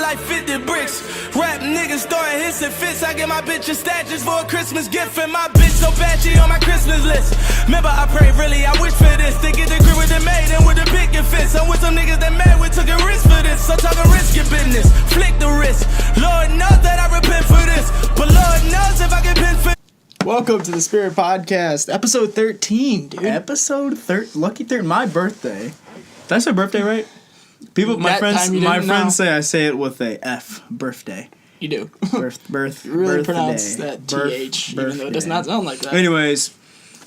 like 50 bricks. Rap niggas throwing hits and fits. I get my bitch a statues for a Christmas gift. And my bitch so bad she on my Christmas list. Remember I prayed really, I wish for this. To get the grip with the maid and with the picket fits. I'm with some niggas that mad, we took a risk for this. So talking risky business, flick the wrist. Lord knows that I repent for this. But Lord knows if I get pinned for. Welcome to the Spirit Podcast, episode 13, dude. Episode 13, lucky 13, my birthday. Did I say birthday right? People, my friends say I say it with a F, birthday. You do. Birth. You really birthday. pronounce that TH, even though it does not sound like that. Anyways,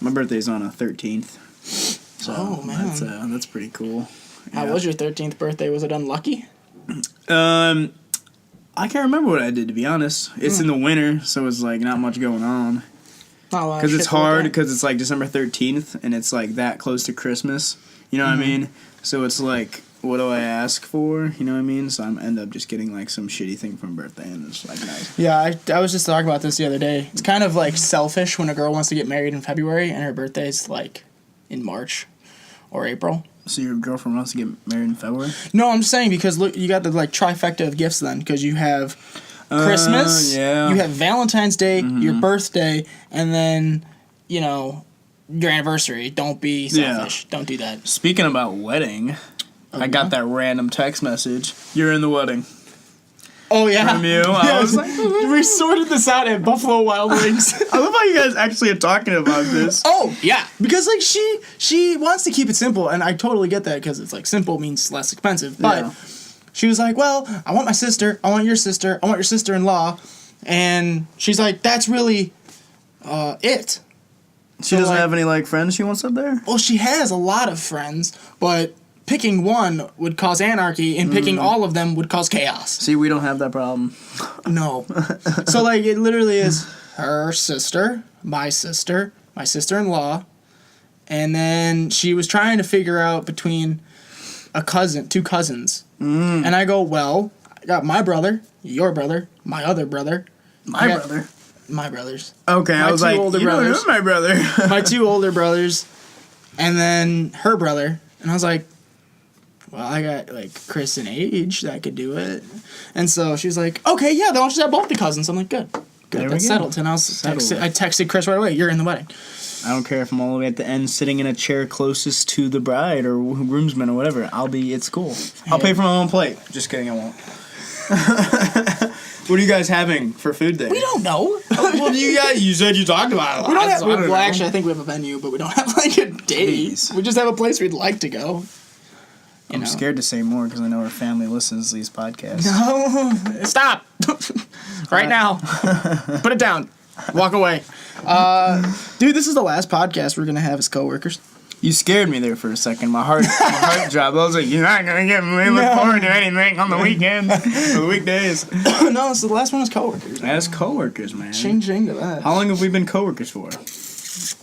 my birthday's on the 13th. So oh, man. That's pretty cool. How was your 13th birthday? Was it unlucky? I can't remember what I did, to be honest. It's in the winter, so it's like not much going on. Because it's hard, because it's like December 13th, and it's like that close to Christmas. You know what I mean? So it's like, what do I ask for? You know what I mean? So I end up just getting like some shitty thing for my birthday, and it's like nice. Yeah, I was just talking about this the other day. It's kind of like selfish when a girl wants to get married in February, and her birthday's like in March or April. So your girlfriend wants to get married in February? No, I'm just saying because look, you got the like trifecta of gifts then, because you have Christmas, you have Valentine's Day, your birthday, and then, you know, your anniversary. Don't be selfish. Don't do that. Speaking about wedding, I got that random text message. You're in the wedding. Oh, yeah. From you. I was like, we sorted this out at Buffalo Wild Wings. I love how you guys actually are talking about this. Oh, yeah. Because, like, she wants to keep it simple, and I totally get that because it's, like, simple means less expensive. But she was like, well, I want my sister, I want your sister, I want your sister-in-law. And she's like, that's really it. She doesn't have any, like, friends she wants up there? Well, she has a lot of friends, but picking one would cause anarchy, and picking all of them would cause chaos. See, we don't have that problem. No. So, like, it literally is her sister, my sister-in-law, and then she was trying to figure out between two cousins. And I go, well, I got my brother, your brother, my other brother. My brothers. Okay, I was like, you know my brother. My two older brothers, and then her brother. And I was like, well, I got, like, Chris and Age that could do it. And so she was like, okay, yeah, then I'll just have both the cousins. I'm like, good, that's settled. And I texted Chris right away, you're in the wedding. I don't care if I'm all the way at the end sitting in a chair closest to the bride or groomsman or whatever. It's cool. I'll pay for my own plate. Just kidding, I won't. What are you guys having for food there? We don't know. Well, you said you talked about it a lot. We don't have, well, actually, I think we have a venue, but we don't have, like, a date. We just have a place we'd like to go. I'm scared to say more because I know our family listens to these podcasts. No. Stop. Right now. Put it down. Walk away. Dude, this is the last podcast we're going to have as coworkers. You scared me there for a second. My heart dropped. I was like, you're not going to get me look forward to anything on the weekend or the weekdays. No, so the last one was coworkers. As coworkers, man. Ching to that. How long have we been coworkers for?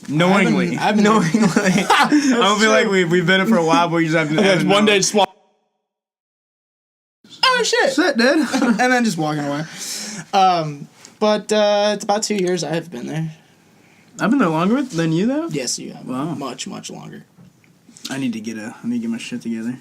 Knowingly. I've been knowingly. I don't feel like we've been it for a while, but we just have one day just walk. Oh, shit. Shit, dude. And then just walking away. But it's about 2 years I've been there. I've been there longer than you, though? Yes, you have. Wow. Much, much longer. I need to get my shit together.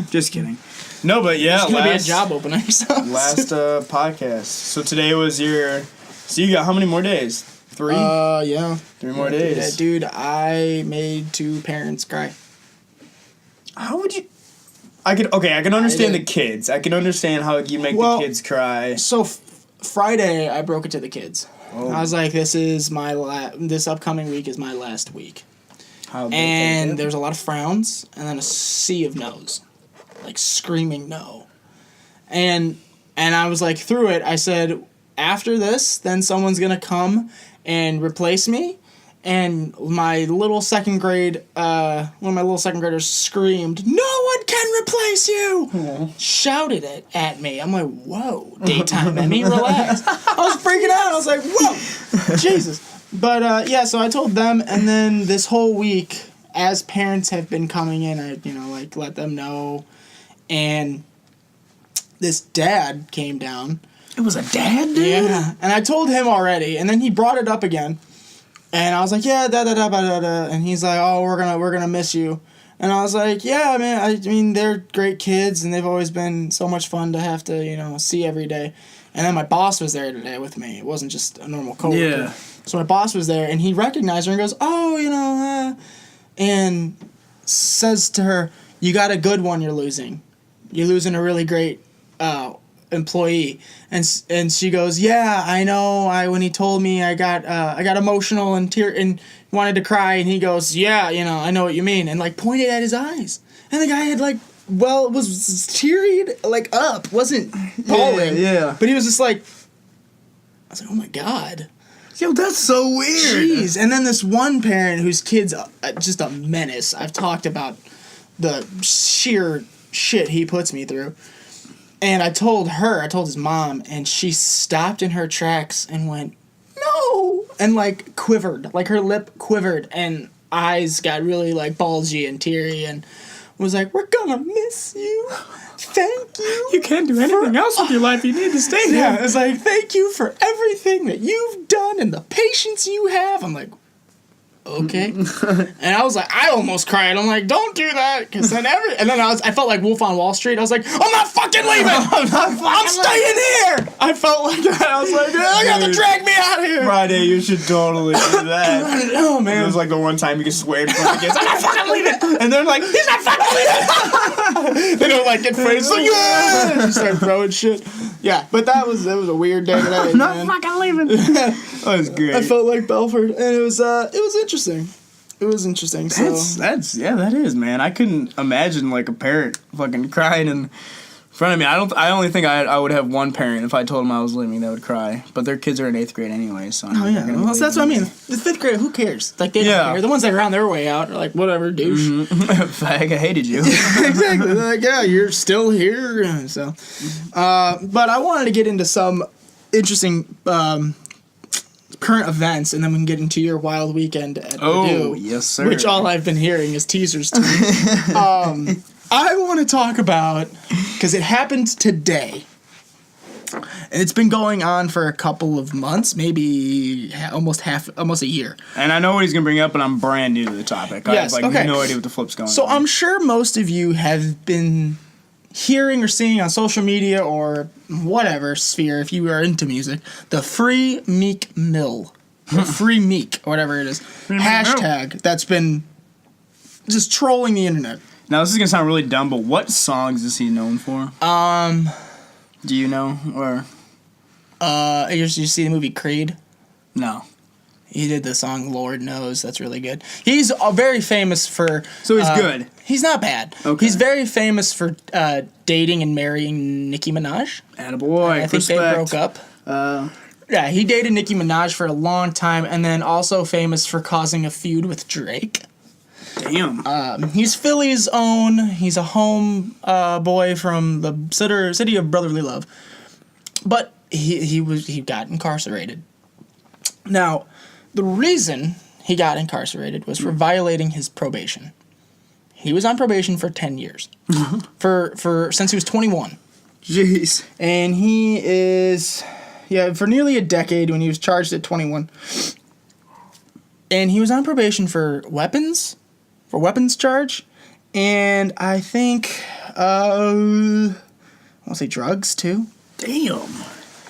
Just kidding. No, but yeah, it's gonna be a job opener. Last podcast. So today was so you got how many more days? 3? Yeah. 3 more days. Dude, I made 2 parents cry. How would you... I can understand the kids. I can understand how you make the kids cry. So Friday, I broke it to the kids. Oh. I was like, this is this upcoming week is my last week. And there's a lot of frowns, and then a sea of no's. Like, screaming no. And I was like, through it, I said, after this, then someone's gonna come and replace me. And my little second grade, one of my little second graders screamed, "No one can replace you!" Aww. Shouted it at me. I'm like, whoa, daytime Emmy, relax. I was freaking out. I was like, whoa, Jesus. But, yeah, so I told them, and then this whole week, as parents have been coming in, I, let them know. And this dad came down. It was a dad, dude? Yeah. And I told him already, and then he brought it up again. And I was like, yeah, da-da-da-da-da-da. And he's like, oh, we're gonna miss you. And I was like, yeah, man, I mean, they're great kids, and they've always been so much fun to have to, you know, see every day. And then my boss was there today with me. It wasn't just a normal coworker. Yeah. So my boss was there, and he recognized her and goes, oh, you know, and says to her, you got a good one you're losing. You're losing a really great employee. And she goes, yeah, I know. When he told me, I got emotional and wanted to cry, and he goes, yeah, you know, I know what you mean, and like pointed at his eyes. And the guy had like, well, was teary, like up, wasn't bawling. Yeah. But he was just like, I was like, oh my God. Yo, that's so weird. Jeez. And then this one parent whose kid's just a menace. I've talked about the sheer shit he puts me through. And I told his mom, and she stopped in her tracks and went, no! And like quivered, like her lip quivered, and eyes got really like bulgy and teary, and was like, we're gonna miss you. Thank you. You can't do anything else with your life. You need to stay there. Yeah, it's like, thank you for everything that you've done and the patience you have. I'm like, okay. And I was like, I almost cried. I'm like, don't do that, because then I felt like Wolf on Wall Street. I was like, I'm not fucking leaving. I'm staying here. I felt like that. I was like, you have to drag me out of here. Friday, you should totally do that. Oh man, it was like the one time you could swear in front of the kids, I'm not fucking leaving. And they're like, he's not fucking leaving. They don't like get praised. Like, yeah, just start throwing shit. Yeah, but that was a weird day today. I'm not fucking leaving. That was great. I felt like Belford, and it was interesting. It was interesting. So that is, man. I couldn't imagine like a parent fucking crying in front of me. I only think I would have one parent if I told them I was leaving that would cry. But their kids are in 8th grade anyway, so well, that's what I mean. The 5th grade, who cares? Like they don't care. The ones that are on their way out are like, whatever, douche. Fag, I hated you. Exactly. They're like, yeah, you're still here. So, but I wanted to get into some interesting current events, and then we can get into your wild weekend at Purdue. Yes, sir. Which all I've been hearing is teasers to me. I want to talk about, because it happened today, and it's been going on for a couple of months, maybe almost a year. And I know what he's going to bring up, but I'm brand new to the topic. Yes, I have no idea what the flip's going on. So I'm sure most of you have been hearing or seeing on social media or whatever sphere, if you are into music, the FreeMeek Mill, or FreeMeek, or whatever it is, hashtag that's been just trolling the internet. Now this is gonna sound really dumb, but what songs is he known for? Do you know, or? You see the movie Creed? No. He did the song Lord Knows. That's really good. He's very famous for... So he's good. He's not bad. Okay. He's very famous for dating and marrying Nicki Minaj. Attaboy. I think they broke up. Yeah, he dated Nicki Minaj for a long time, and then also famous for causing a feud with Drake. Damn. He's Philly's own. He's a home boy from the city of brotherly love. But he got incarcerated. Now, the reason he got incarcerated was for violating his probation. He was on probation for 10 years. Since he was 21. Jeez. And he is for nearly a decade when he was charged at 21. And he was on probation for weapons charge, and I think I'll say drugs too. Damn.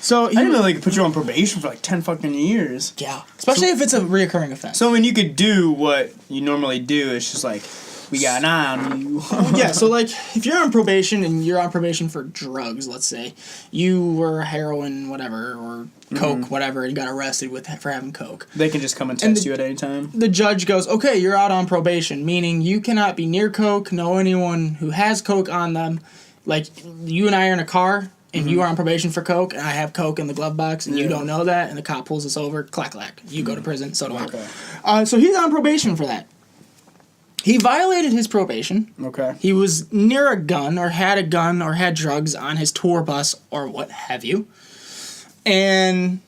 So I didn't know they could put you on probation for like 10 fucking years. Yeah. Especially if it's a reoccurring offense. So I mean, you could do what you normally do. It's just like, we got an eye on you. Yeah, so like, if you're on probation and you're on probation for drugs, let's say, you were heroin, whatever, or coke, whatever, and got arrested for having coke. They can just come and test you at any time? The judge goes, okay, you're out on probation, meaning you cannot be near coke, know anyone who has coke on them. Like, you and I are in a car, and you are on probation for coke, and I have coke in the glove box, and you don't know that, and the cop pulls us over, clack, clack. You go to prison, so do I. Okay. So he's on probation for that. He violated his probation. Okay. He was near a gun, or had drugs on his tour bus, or what have you. And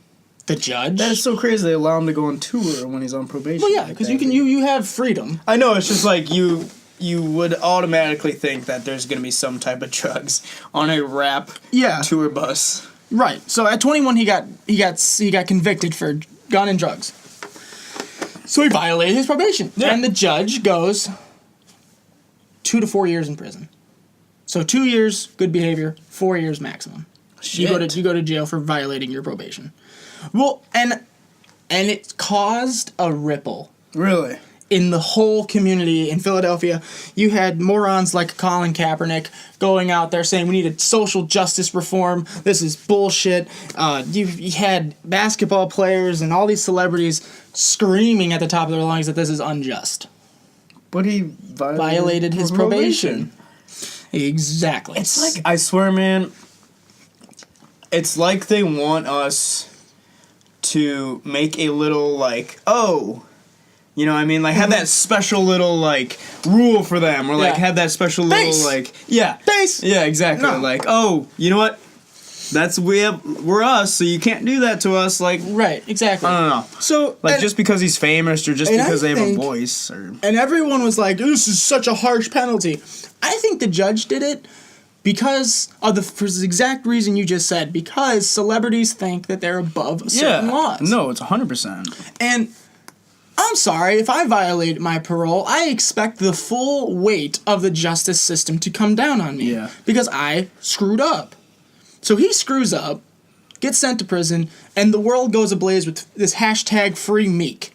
the judge... That is so crazy they allow him to go on tour when he's on probation. Well, yeah, because you have freedom. I know, it's just like you would automatically think that there's going to be some type of drugs on a rap tour bus. Right. So at 21 he got convicted for gun and drugs. So he violated his probation. Yeah. And the judge goes, 2 to 4 years in prison. So 2 years, good behavior, 4 years maximum. Shit. You go to jail for violating your probation. Well, and it caused a ripple. Really? In the whole community in Philadelphia. You had morons like Colin Kaepernick going out there saying we need a social justice reform. This is bullshit. You had basketball players and all these celebrities screaming at the top of their lungs that this is unjust. But he violated his probation. Exactly. It's like, I swear, man, it's like they want us to make a little, like, oh, you know what I mean? Like, have that special little, like, rule for them. Or, like, have that special little, like... Yeah. Base! Yeah, exactly. No. Like, oh, you know what? We're us, so you can't do that to us. Like... Right, exactly. I don't know. So... Like, just because he's famous or just because they have a voice or... And everyone was like, this is such a harsh penalty. I think the judge did it because of for the exact reason you just said. Because celebrities think that they're above certain laws. No, it's 100%. And... I'm sorry, if I violate my parole, I expect the full weight of the justice system to come down on me. Yeah. Because I screwed up. So he screws up, gets sent to prison, and the world goes ablaze with this hashtag FreeMeek.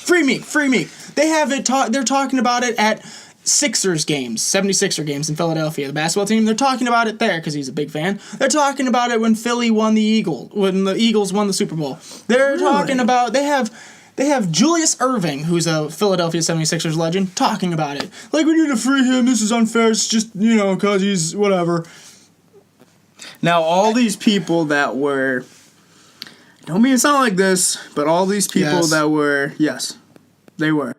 FreeMeek. They have it, they're talking about it at Sixers games, 76er games in Philadelphia, the basketball team. They're talking about it there because he's a big fan. They're talking about it when when the Eagles won the Super Bowl. They're talking about, they have Julius Erving, who's a Philadelphia 76ers legend, talking about it. Like, we need to free him, this is unfair, it's just, because he's whatever. Now, all these people that were... Don't mean to sound like this, but all these people that were... Yes, they were.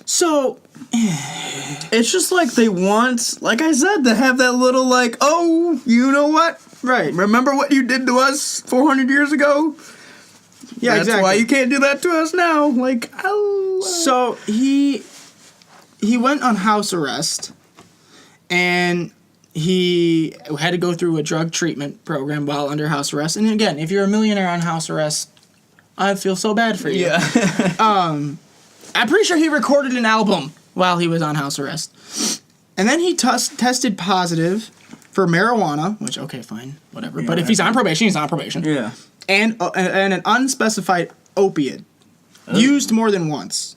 So... It's just like they want, like I said, to have that little, like, oh, you know what? Right. Remember what you did to us 400 years ago? Yeah, That's exactly. why you can't do that to us now. Like, oh. So he went on house arrest, and he had to go through a drug treatment program while under house arrest. And again, if you're a millionaire on house arrest, I feel so bad for you. Yeah. I'm pretty sure he recorded an album while he was on house arrest. And then he tested positive for marijuana, which, okay, fine, whatever. But if he's on probation, he's on probation. Yeah. And an unspecified opiate used more than once.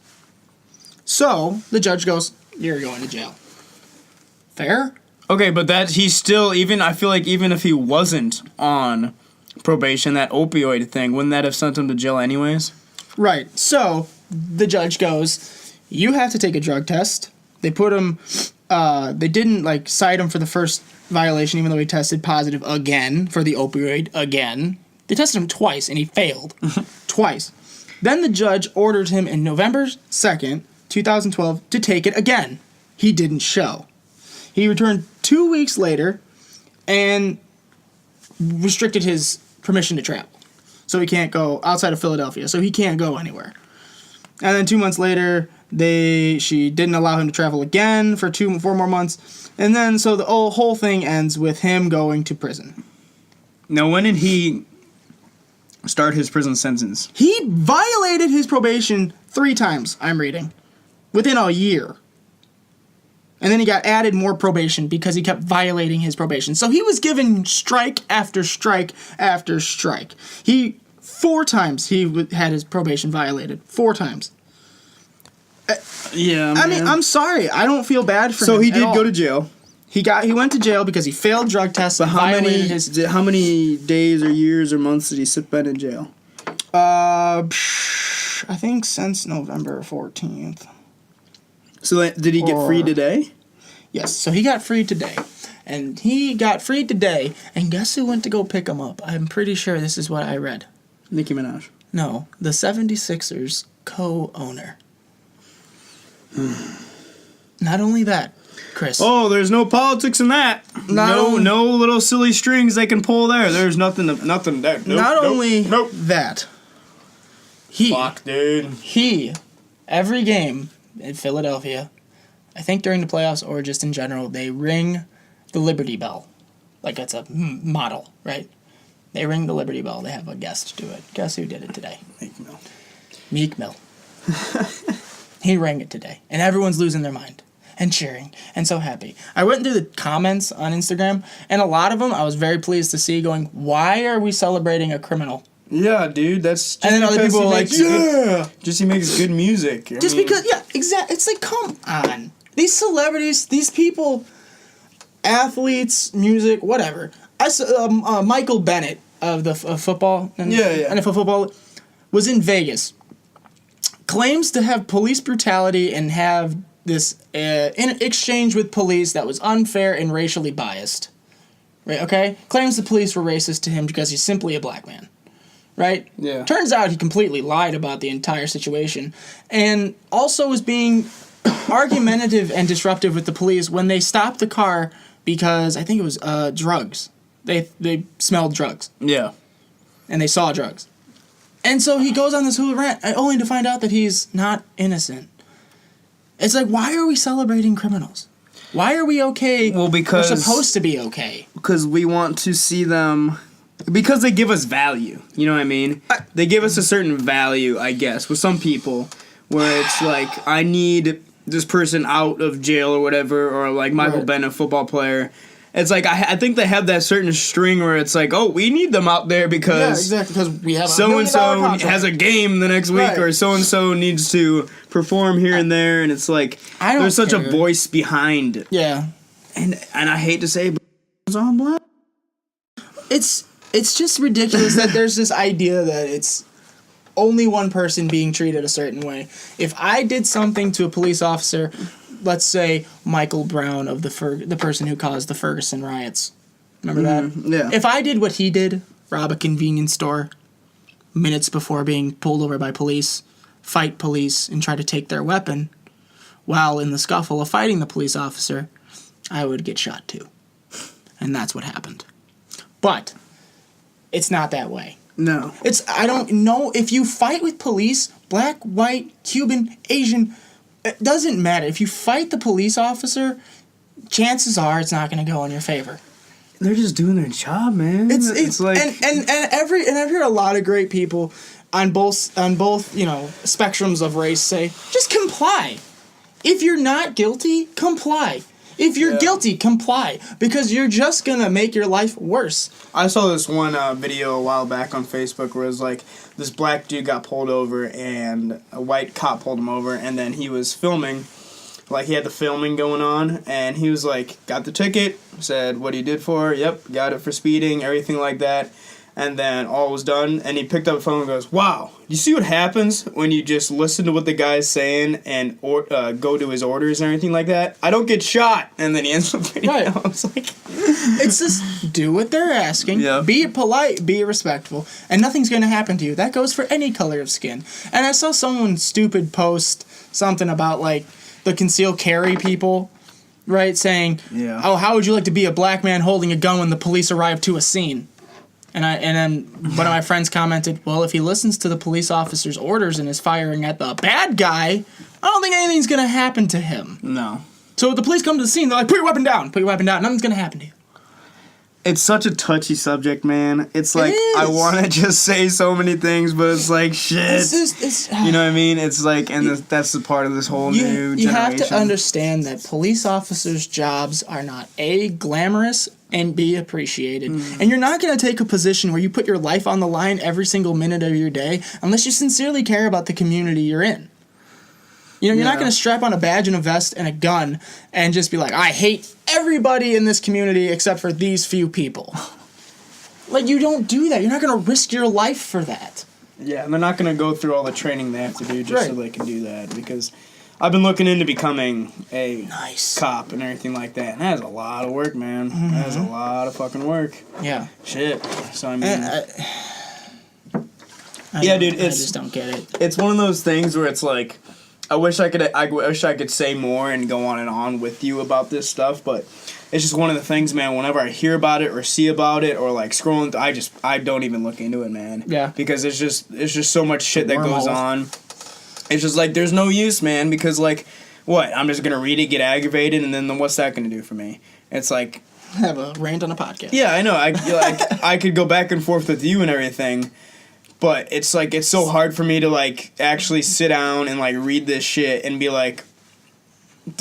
So the judge goes, "You're going to jail." Fair? Okay, but that he's still, I feel like even if he wasn't on probation, that opioid thing, wouldn't that have sent him to jail anyways? Right. So the judge goes, "You have to take a drug test." They put him, they didn't cite him for the first violation, even though he tested positive again for the opioid again. They tested him twice, and he failed. Twice. Then the judge ordered him in November 2nd, 2012, to take it again. He didn't show. He returned 2 weeks later and restricted his permission to travel. So he can't go outside of Philadelphia. So he can't go anywhere. And then 2 months later, she didn't allow him to travel again for 4 more months. And then, so the whole thing ends with him going to prison. Now, when did he start his prison sentence? He violated his probation 3 times, I'm reading, within a year. And then he got added more probation because he kept violating his probation. So he was given strike after strike after strike. 4 times he had his probation violated. 4 times. Yeah, I mean, I'm sorry. I don't feel bad for him. So he at did all. go to jail. He went to jail because he failed drug tests. But how many days or years or months did he spend in jail? I think since November 14th. So did he get free today? Yes. So he got free today. And he got free today. And guess who went to go pick him up? I'm pretty sure this is what I read. Nicki Minaj. No. The 76ers co-owner. Not only that, Chris. Oh, there's no politics in that. No little silly strings they can pull there. There's nothing there. Not only that. Fuck, dude. Every game in Philadelphia, I think during the playoffs or just in general, they ring the Liberty Bell. Like it's a model, right? They ring the Liberty Bell. They have a guest do it. Guess who did it today? Meek Mill. Meek Mill. He rang it today, and everyone's losing their mind and cheering and so happy. I went through the comments on Instagram, and a lot of them I was very pleased to see going, why are we celebrating a criminal? Yeah, dude, that's just and then other people were like, yeah! Just he makes good music. Because, yeah, exactly. It's like, come on. These celebrities, these people, athletes, music, whatever. I saw Michael Bennett of the football, NFL football, was in Vegas. Claims to have police brutality and have this in exchange with police that was unfair and racially biased. Right? Okay? Claims the police were racist to him because he's simply a black man. Right? Yeah. Turns out he completely lied about the entire situation, and also was being argumentative and disruptive with the police when they stopped the car because I think it was drugs. They smelled drugs. Yeah. And they saw drugs. And so he goes on this whole rant, only to find out that he's not innocent. It's like, why are we celebrating criminals? Why are we okay? Well, because we're supposed to be okay. Because we want to see them. Because they give us value. You know what I mean? They give us a certain value, I guess, with some people, where it's like, I need this person out of jail or whatever, or like Michael Bennett, football player. It's like, I think they have that certain string where it's like, oh, we need them out there because because we have so-and-so has a game the next week, or so-and-so needs to perform here and there, and it's like, there's such a voice behind it. Yeah. And I hate to say, but it's all black. It's just ridiculous that there's this idea that it's only one person being treated a certain way. If I did something to a police officer, let's say Michael Brown of the person who caused the Ferguson riots. Remember that? Yeah. If I did what he did, rob a convenience store minutes before being pulled over by police, fight police, and try to take their weapon, while in the scuffle of fighting the police officer, I would get shot too. And that's what happened. But it's not that way. No. I don't know, if you fight with police, black, white, Cuban, Asian, it doesn't matter. If you fight the police officer, chances are it's not going to go in your favor. They're just doing their job, man. It's like, and I've heard a lot of great people on both spectrums of race say, just comply. If you're not guilty, comply. If you're guilty, comply, because you're just going to make your life worse. I saw this one video a while back on Facebook where it was like this black dude got pulled over and a white cop pulled him over, and then he was filming, like he had the filming going on, and he was like, got the ticket, said what he did for, yep, got it for speeding, everything like that. And then all was done, and he picked up the phone and goes, wow, you see what happens when you just listen to what the guy's saying and go to his orders and everything like that? I don't get shot. And then he ends up video. Right. I was like, it's just do what they're asking, be polite, be respectful, and nothing's going to happen to you. That goes for any color of skin. And I saw someone stupid post something about, like, the concealed carry people, right, saying, oh, how would you like to be a black man holding a gun when the police arrive to a scene? And then one of my friends commented, well, if he listens to the police officer's orders and is firing at the bad guy, I don't think anything's going to happen to him. No. So if the police come to the scene, they're like, put your weapon down, nothing's going to happen to you. It's such a touchy subject, man. It's like, I want to just say so many things, but it's like, shit. You know what I mean? It's like, and that's the part of this whole new generation. You have to understand that police officers' jobs are not, A, glamorous, and be appreciated. And you're not going to take a position where you put your life on the line every single minute of your day unless you sincerely care about the community you're in. You're not going to strap on a badge and a vest and a gun and just be like, I hate everybody in this community except for these few people. Like, you don't do that. You're not going to risk your life for that. Yeah, and they're not going to go through all the training they have to do just so they can do that, because I've been looking into becoming a cop and everything like that, and that is a lot of work, man. That is a lot of fucking work. Yeah. Shit. So, I mean... I just don't get it. It's one of those things where it's like, I wish I could say more and go on and on with you about this stuff, but it's just one of the things, man. Whenever I hear about it or see about it or like scrolling, I don't even look into it, man. Yeah. Because it's just so much shit that goes on. It's just like, there's no use, man, because like, what? I'm just gonna read it, get aggravated, and then what's that gonna do for me? It's like, have a rant on a podcast. Yeah, I know. I could go back and forth with you and everything, But it's like, it's so hard for me to like actually sit down and like read this shit and be like,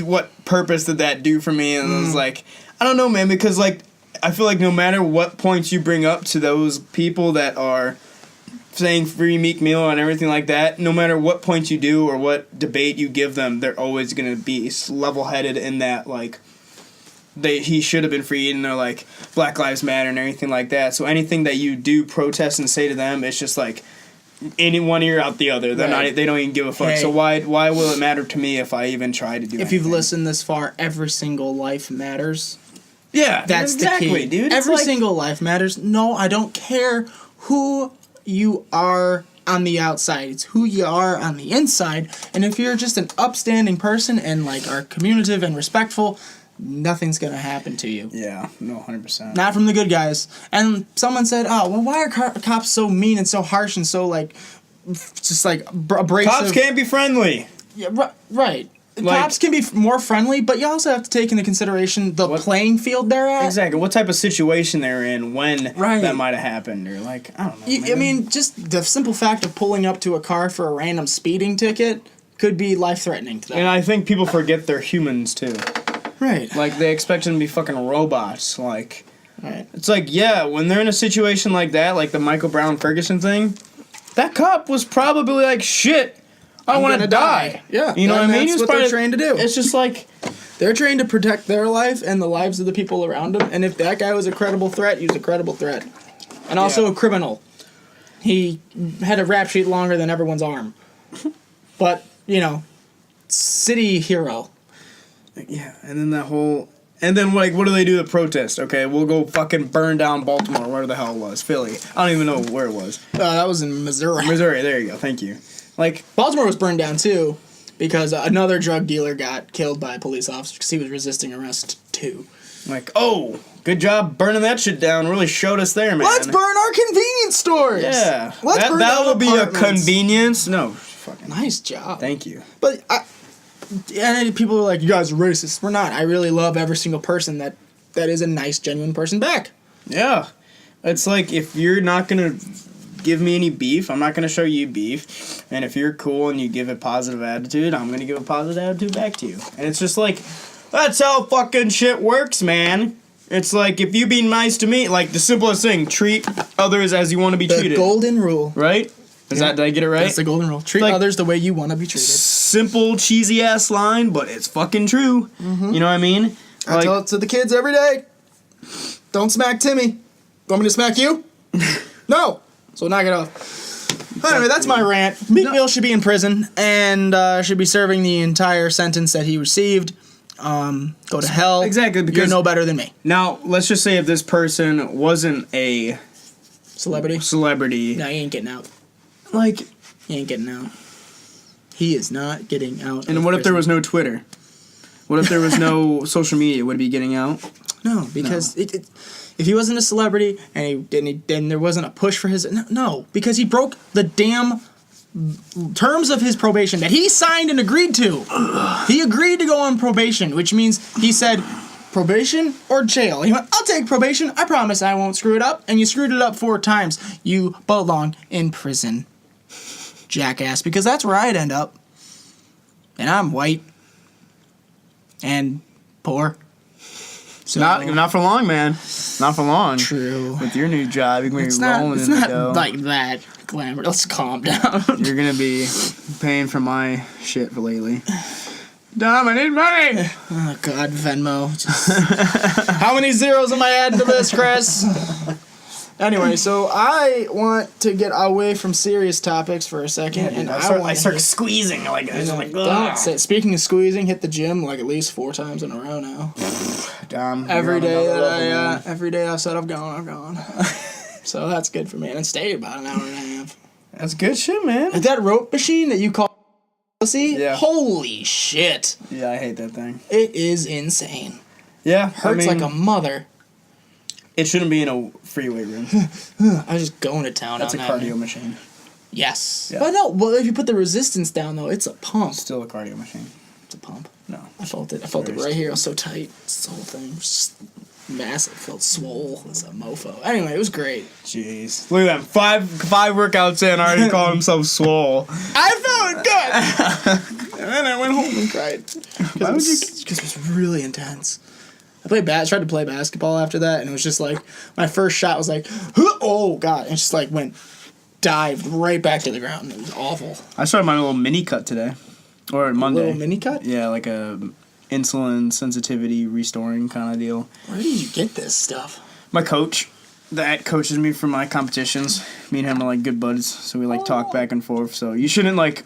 what purpose did that do for me? And I was like, I don't know, man, because like I feel like no matter what points you bring up to those people that are saying free Meek Mill and everything like that, no matter what points you do or what debate you give them, they're always gonna be level-headed in that like he should have been freed, and they're like Black Lives Matter and everything like that. So anything that you do protest and say to them, it's just like in one ear out the other. They don't even give a fuck. Hey, so why will it matter to me if I even try to do anything? If you've listened this far, every single life matters. Yeah, that's exactly the key, dude. Every single life matters. No, I don't care who you are on the outside. It's who you are on the inside. And if you're just an upstanding person and like are communicative and respectful, nothing's gonna happen to you. Yeah, no, 100%. Not from the good guys. And someone said, "Oh, well, why are cops so mean and so harsh and so like, just like abrasive?" Cops can't be friendly. Yeah, right. Cops can be more friendly, but you also have to take into consideration the playing field they're at. Exactly. What type of situation they're in when that might have happened. Or like, I don't know. I mean, just the simple fact of pulling up to a car for a random speeding ticket could be life-threatening to them. And I think people forget they're humans, too. Right. Like, they expect them to be fucking robots. Like, right. It's like, yeah, when they're in a situation like that, like the Michael Brown Ferguson thing, that cop was probably like, shit, I want to die. Yeah. You know what I mean? That's what they're trained to do. It's just like, they're trained to protect their life and the lives of the people around them. And if that guy was a credible threat, he was a credible threat. And also a criminal. He had a rap sheet longer than everyone's arm. But, you know, city hero. Yeah, and then that whole... And then, like, what do they do to protest? Okay, we'll go fucking burn down Baltimore, where the hell it was. Philly. I don't even know where it was. That was in Missouri. Missouri, there you go. Thank you. Like, Baltimore was burned down, too, because another drug dealer got killed by a police officer because he was resisting arrest, too. Like, oh, good job burning that shit down. Really showed us there, man. Let's burn our convenience stores! Yeah. Let's burn that will be a apartments. convenience. No, fucking... Nice job. Thank you. But, and people are like, you guys are racist. We're not. I really love every single person that is a nice, genuine person back. Yeah. It's like, if you're not going to give me any beef, I'm not going to show you beef. And if you're cool and you give a positive attitude, I'm going to give a positive attitude back to you. And it's just like, that's how fucking shit works, man. It's like, if you be nice to me, like the simplest thing, treat others as you want to be treated. The golden rule. Right? Did I get it right? That's the golden rule. Treat others the way you want to be treated. Simple, cheesy ass line, but it's fucking true. Mm-hmm. You know what I mean? I tell it to the kids every day. Don't smack Timmy. Want me to smack you? No. So knock it off. Anyway, that's my rant. Meek Mill should be in prison and should be serving the entire sentence that he received. Go to hell. Exactly, because you're no better than me. Now, let's just say if this person wasn't a celebrity. No, he ain't getting out. Like, he ain't getting out. He is not getting out. And what if there was no Twitter? What if there was no social media? Would he be getting out? No, because if he wasn't a celebrity and there wasn't a push for his... No, because he broke the damn terms of his probation that he signed and agreed to. He agreed to go on probation, which means he said, probation or jail. He went, I'll take probation. I promise I won't screw it up. And you screwed it up 4 times. You belong in prison, jackass, because that's where I'd end up. And I'm white and poor. So not for long, man. Not for long. True. With your new job, you're going to be rolling in the dough. It's not like that, Glamour. Let's calm down. You're going to be paying for my shit for lately. Dom, I need money! Oh, God, Venmo. How many zeros am I adding to this, Chris? Anyway, so I want to get away from serious topics for a second, and I start squeezing speaking of squeezing, hit the gym like at least 4 times in a row now. Dom, every day I said I've gone. So that's good for me, and it stayed about an hour and a half. That's good shit, man. That rope machine that you call pussy, yeah. Holy shit! Yeah, I hate that thing. It is insane. Yeah, hurts like a mother. It shouldn't be in a free weight room. I was just going to town. That's on a cardio machine. Yes. Yeah. But no, well, if you put the resistance down, though, it's a pump. It's still a cardio machine. It's a pump. No. I felt it. I felt it right here. I was so tight. This whole thing. massive. Felt swole as a mofo. Anyway, it was great. Jeez. Look at that. Five workouts in, already called himself swole. I felt good! And then I went home and cried. Because it was really intense. I tried to play basketball after that, and it was just like, my first shot was like, oh god, and it just like dived right back to the ground. It was awful. I started my little mini cut today. Or Monday. A little mini cut? Yeah, like a insulin sensitivity restoring kind of deal. Where did you get this stuff? My coach. That coaches me for my competitions. Me and him are like good buds, so we like talk back and forth. So you shouldn't like,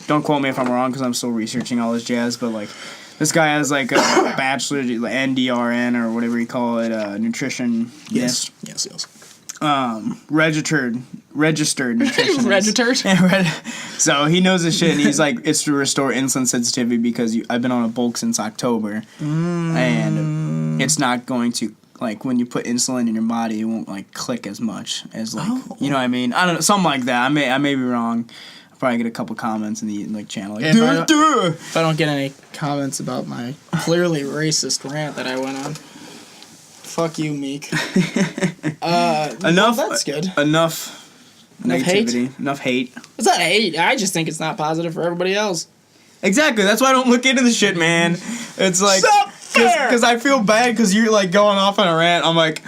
don't quote me if I'm wrong because I'm still researching all this jazz, but like, this guy has like a bachelor's, like NDRN or whatever you call it, nutrition. Yes. Registered nutritionist. Registered? So he knows this shit, and he's like, it's to restore insulin sensitivity because I've been on a bulk since October, and it's not going to, like, when you put insulin in your body, it won't like click as much as like, you know what I mean? I don't know, something like that. I may be wrong. I'll probably get a couple comments in the like channel. Like, if I don't get any comments about my clearly racist rant that I went on. Fuck you, Meek. Enough. Well, that's good. Enough negativity. Hate? Enough hate. It's not hate. I just think it's not positive for everybody else. Exactly. That's why I don't look into the shit, man. It's like, because I feel bad because you're like going off on a rant. I'm like,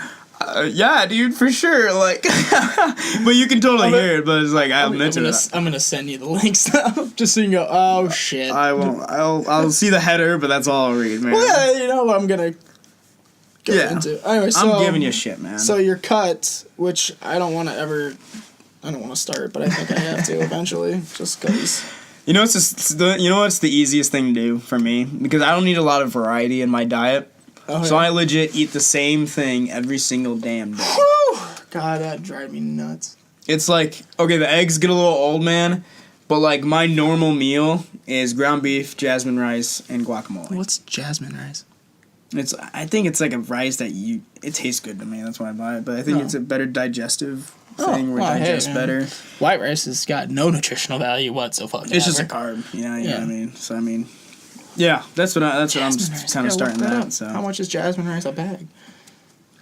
yeah, dude, for sure. Like, but you can totally hear it. But it's like I'll mention it. I'm gonna send you the links now, just so you can go. Oh shit. I won't. I'll see the header, but that's all I'll read, man. Well, yeah, you know what I'm gonna. Into. Anyway, so, I'm giving you shit, man. So your cut, which I don't want to start, but I think I have to eventually, just because. You know what's the easiest thing to do for me? Because I don't need a lot of variety in my diet. So I legit eat the same thing every single damn day. Whew! God, that drives me nuts. It's like, okay, the eggs get a little old, man, but like my normal meal is ground beef, jasmine rice, and guacamole. What's jasmine rice? I think it's like a rice that it tastes good to me. That's why I buy it. But I think it's a better digestive thing where it digests better. White rice has got no nutritional value whatsoever. It's just a carb. Yeah, you know what I mean. So I mean, yeah, that's what I'm kind of starting that. So how much is jasmine rice a bag?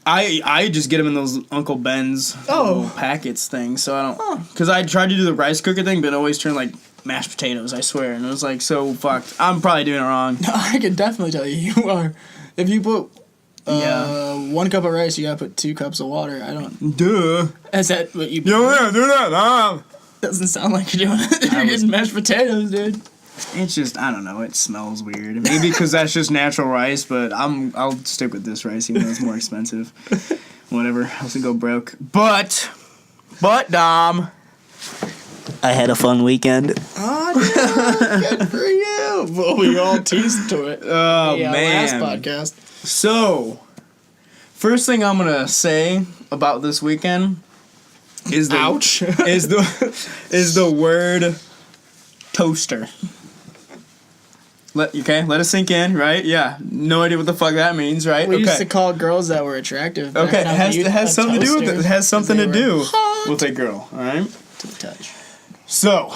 I just get them in those Uncle Ben's little packets thing. So I don't, because I tried to do the rice cooker thing, but it always turned like mashed potatoes. I swear, and it was like so fucked. I'm probably doing it wrong. No, I can definitely tell you are. If you put 1 cup of rice, you gotta put 2 cups of water. I don't. Duh. Is that what you? Yeah, do that. Doesn't sound like you're doing it. You're getting mashed potatoes, dude. It's just, I don't know. It smells weird. Maybe because that's just natural rice, but I'll stick with this rice even though it's more expensive. Whatever. I'll have to go broke. But Dom, I had a fun weekend. Oh, yeah, good for you. Well, we all teased to it. Oh, man. Last podcast. So, first thing I'm gonna say about this weekend is the ouch is the word toaster. Let it sink in, right? Yeah, no idea what the fuck that means, right? We used to call girls that were attractive. Okay, it has something to do with it. It has something to do with a girl. All right. To the touch. So,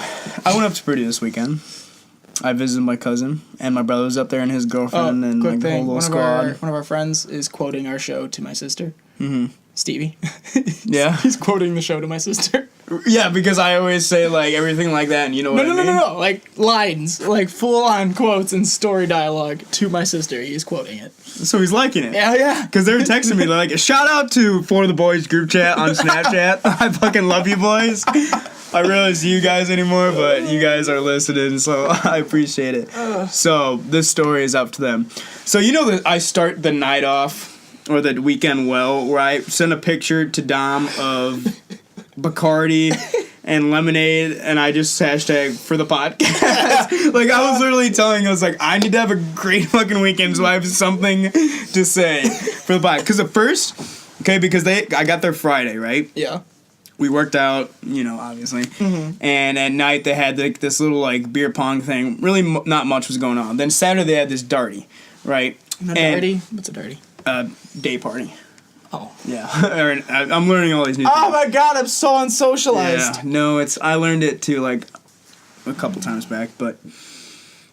I went up to Purdue this weekend. I visited my cousin, and my brother was up there, and his girlfriend, and like the whole little squad. One of our friends is quoting our show to my sister. Mm-hmm. Stevie. Yeah. He's quoting the show to my sister. Yeah, because I always say like everything like that, and you know what I mean? No. Like lines, like full-on quotes and story dialogue to my sister. He's quoting it. So he's liking it. Yeah. Because they were texting me like, shout out to For the Boys group chat on Snapchat. I fucking love you boys. I realize you guys anymore, but you guys are listening, so I appreciate it. So this story is up to them. So you know that I start the night off, or the weekend well, where I send a picture to Dom of Bacardi and lemonade, and I just hashtag for the podcast. Like, I was literally telling you, I was like, I need to have a great fucking weekend so I have something to say for the podcast. Because at first, because I got there Friday, right? Yeah. We worked out, obviously. Mm-hmm. And at night they had like this little like beer pong thing. Really not much was going on. Then Saturday they had this Darty, right? Darty? What's a Darty? Day party. Oh. Yeah. I'm learning all these new things. Oh my god, I'm so unsocialized. Yeah. No, I learned it too like a couple times back, but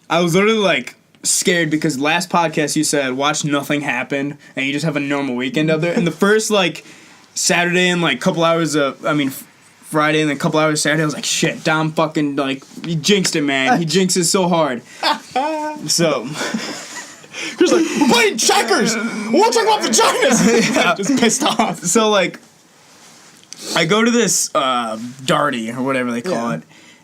I was literally like scared because last podcast you said watch nothing happen and you just have a normal weekend out there. And the first like Saturday and like couple hours of Friday and then a couple hours Saturday, I was like, shit, Dom fucking like he jinxed it, man. He jinxes so hard. So Chris like, we're playing checkers. We'll talk about vaginas. Yeah. Just pissed off. So like I go to this Darty or whatever they call it.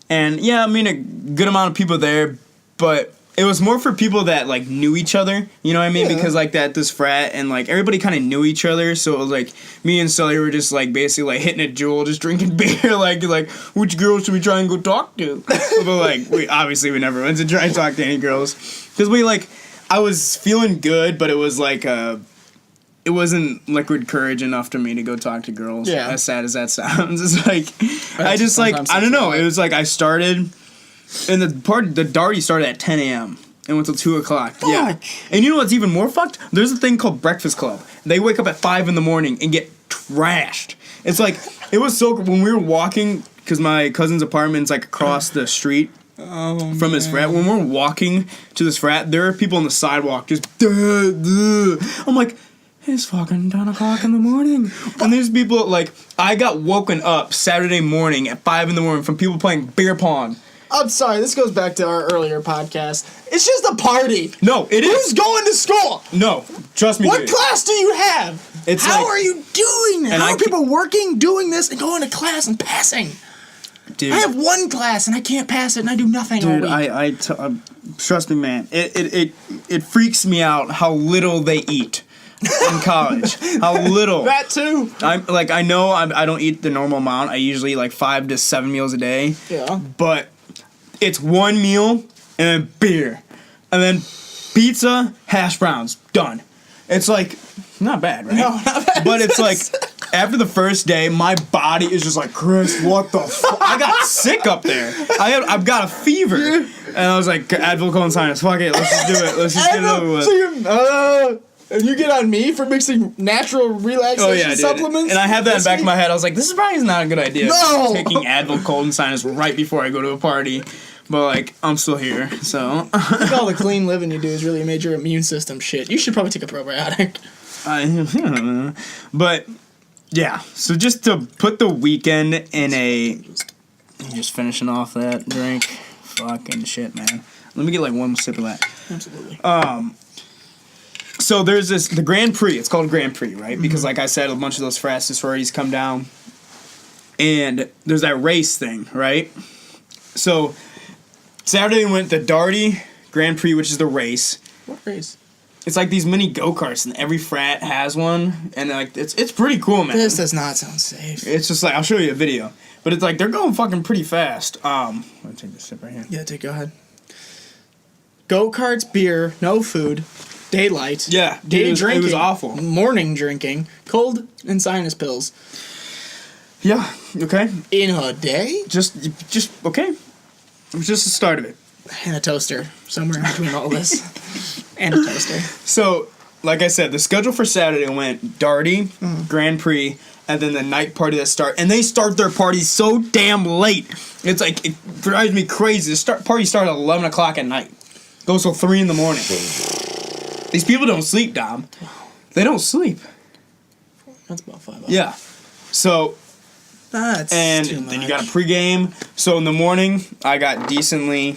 And yeah, I mean a good amount of people there, but it was more for people that like knew each other, you know what I mean? Yeah. Because like this frat and like everybody kind of knew each other, so it was like me and Sully were just like basically like hitting a jewel, just drinking beer, like which girls should we try and go talk to? But like we never went to try and talk to any girls because I was feeling good, but it was like it wasn't liquid courage enough to me to go talk to girls. Yeah, as sad as that sounds, it's like I just like I don't know. It was like I started. And the Darty started at 10 a.m. and went till 2 o'clock. Fuck. Yeah. And you know what's even more fucked? There's a thing called Breakfast Club. They wake up at 5 in the morning and get trashed. It's like, it was so, when we were walking, because my cousin's apartment's like across the street from his frat. When we're walking to this frat, there are people on the sidewalk just, I'm like, it's fucking 10 o'clock in the morning. And there's people, like, I got woken up Saturday morning at 5 in the morning from people playing beer pong. I'm sorry, this goes back to our earlier podcast. It's just a party. No, it is. Who's going to school? No, trust me. What class do you have? How are you doing this? How are people working, doing this, and going to class and passing? Dude, I have one class and I can't pass it and I do nothing all week. Dude, trust me, man. It freaks me out how little they eat in college. How little. That too. I know I don't eat the normal amount. I usually eat like 5 to 7 meals a day. Yeah. But it's one meal and then beer. And then pizza, hash browns. Done. It's like, not bad, right? No, not bad. But it's like, after the first day, my body is just like, Chris, what the fuck? I got sick up there. I've got a fever. Yeah. And I was like, Advil, colon sinus, fuck it, let's just do it. Let's just get it over with. So and you get on me for mixing natural relaxation supplements? And I had that in the back of my head. I was like, this is probably not a good idea. No! Taking Advil, colon sinus right before I go to a party. But, like, I'm still here, so. I think all the clean living you do is really made your immune system shit. You should probably take a probiotic. I don't know. But, yeah. So just to put the weekend in a... Just finishing off that drink. Fucking shit, man. Let me get, like, one sip of that. Absolutely. So there's the Grand Prix. It's called Grand Prix, right? Mm-hmm. Because, like I said, a bunch of those frat sororities come down. And there's that race thing, right? So... Saturday we went to Darty Grand Prix, which is the race. What race? It's like these mini go-karts, and every frat has one, and like it's pretty cool, man. This does not sound safe. It's just like, I'll show you a video, but it's like they're going fucking pretty fast. I'm gonna take this sip right here. Yeah, go ahead. Go-karts, beer, no food, daylight. Yeah, day drinking. It was awful. Morning drinking, cold and sinus pills. Yeah. Okay. In a day? Just okay. It was just the start of it. And a toaster. Somewhere in between all this. And a toaster. So, like I said, the schedule for Saturday went Darty, Grand Prix, and then the night party that and they start their party so damn late. It's like, it drives me crazy. The party started at 11 o'clock at night. Goes till 3 in the morning. These people don't sleep, Dom. They don't sleep. That's about 5 hours. Yeah. So... That's and too much. Then you got a pregame. So in the morning, I got decently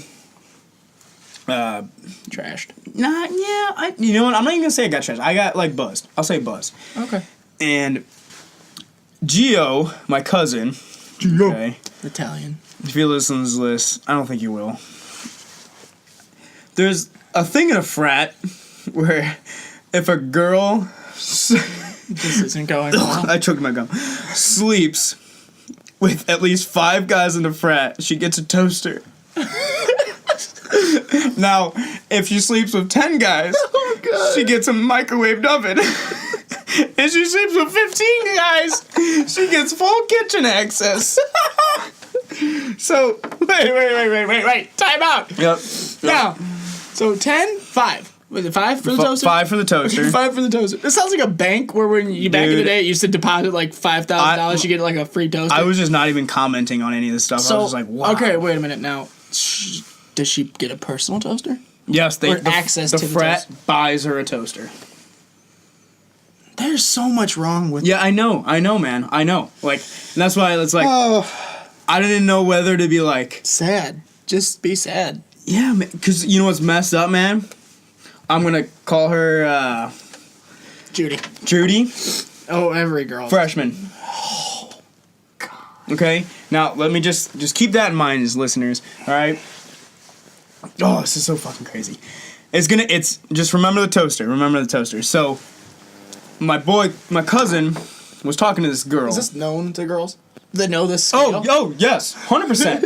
trashed. You know what? I'm not even gonna say I got trashed. I got like buzzed. I'll say buzzed. Okay. And Gio, my cousin, okay, Italian. If you listen to this, I don't think you will. There's a thing in a frat where if a girl this isn't going well. I choked my gum. Sleeps with at least 5 guys in the frat, she gets a toaster. Now, if she sleeps with 10 guys, she gets a microwaved oven. If she sleeps with 15 guys, she gets full kitchen access. So, wait. Time out. Yep. Now, so 10, 5. Was it 5 for the toaster? 5 for the toaster. 5 for the toaster. This sounds like a bank where when you back in the day you used to deposit like $5,000, you get like a free toaster. I was just not even commenting on any of this stuff. I was just like, wow. Okay, wait a minute now. Does she get a personal toaster? Yes, access to the frat toaster. buys her a toaster. There's so much wrong with. Yeah, I know, man, I know. Like, and that's why it's like, I didn't know whether to be like sad. Just be sad. Yeah, because you know what's messed up, man. I'm gonna call her Judy. Oh, every girl. Freshman. Oh, God. Okay, now let me just keep that in mind, as listeners. All right. Oh, this is so fucking crazy. It's just remember the toaster. So, my cousin was talking to this girl. Is this known to girls that know this scale? Oh, yes, 100%,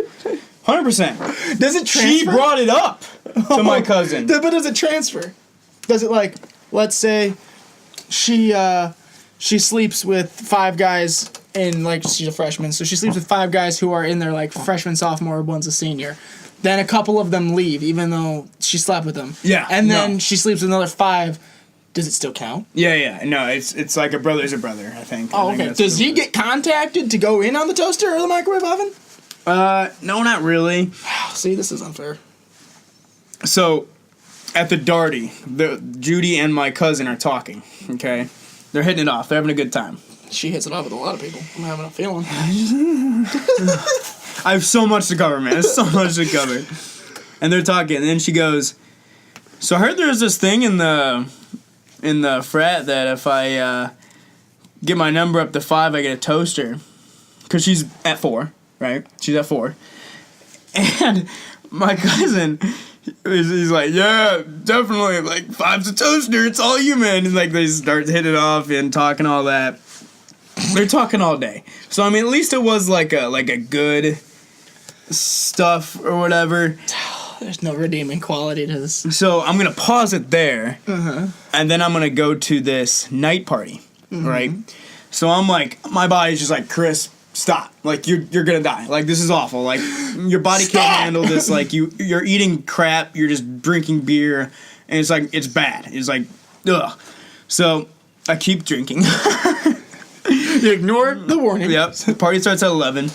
100%. Does it transfer? She brought it up to my cousin. But does it transfer? Does it, like, let's say she sleeps with 5 guys and, like, she's a freshman, so she sleeps with 5 guys who are in their, like, freshman, sophomore, one's a senior. Then a couple of them leave, even though she slept with them. Yeah. And then she sleeps with another 5. Does it still count? Yeah. No, it's like a brother's a brother, I think. Oh, okay. Does he get contacted to go in on the toaster or the microwave oven? No, not really. See, this is unfair. So, at the Darty, Judy and my cousin are talking, okay? They're hitting it off. They're having a good time. She hits it off with a lot of people. I'm having a feeling. I have so much to cover, man. There's so much to cover. And they're talking, and then she goes, so I heard there's this thing in the frat that if I get my number up to 5, I get a toaster. Because she's at 4, right? She's at 4. And my cousin, he's like, yeah, definitely, like, 5's a toaster. It's all you, man. And, like, they start hitting it off and talking all that. They're talking all day. So, I mean, at least it was, like a good stuff or whatever. There's no redeeming quality to this. So I'm going to pause it there, and then I'm going to go to this night party, right? So I'm like, my body's just like, Chris, stop. Like, you're going to die. Like, this is awful. Like, your body can't handle this. Like, you're eating crap. You're just drinking beer, and it's like, it's bad. It's like, ugh. So I keep drinking. You ignore the warning. Yep. The party starts at 11.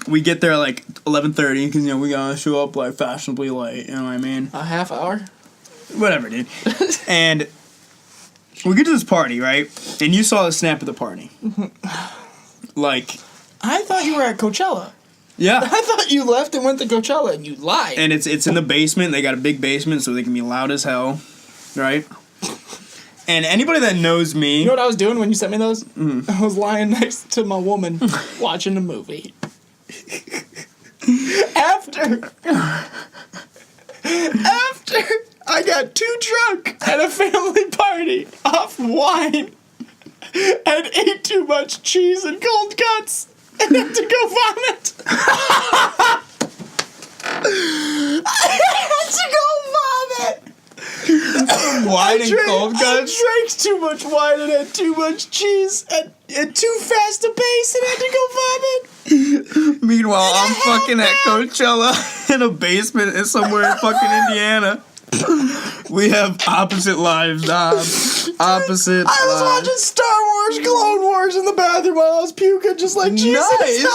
We get there at like 11:30 because, you know, we gotta show up like fashionably late, you know what I mean? A half hour? Whatever, dude. And we get to this party, right? And you saw the snap of the party. Like, I thought you were at Coachella. Yeah. I thought you left and went to Coachella and you lied. And it's in the basement. They got a big basement so they can be loud as hell, right? And anybody that knows me... You know what I was doing when you sent me those? I was lying next to my woman watching a movie. After I got too drunk at a family party off wine and ate too much cheese and cold cuts and had to go vomit. I had to go vomit. Wine and cold cuts? I drank too much wine and had too much cheese and too fast a pace and had to go vomit. Meanwhile, I'm fucking at Coachella in a basement in somewhere in fucking Indiana. We have opposite lives, Dom. Opposite lives. I was watching Star Wars, Clone Wars in the bathroom while I was puking just like Jesus. Nice.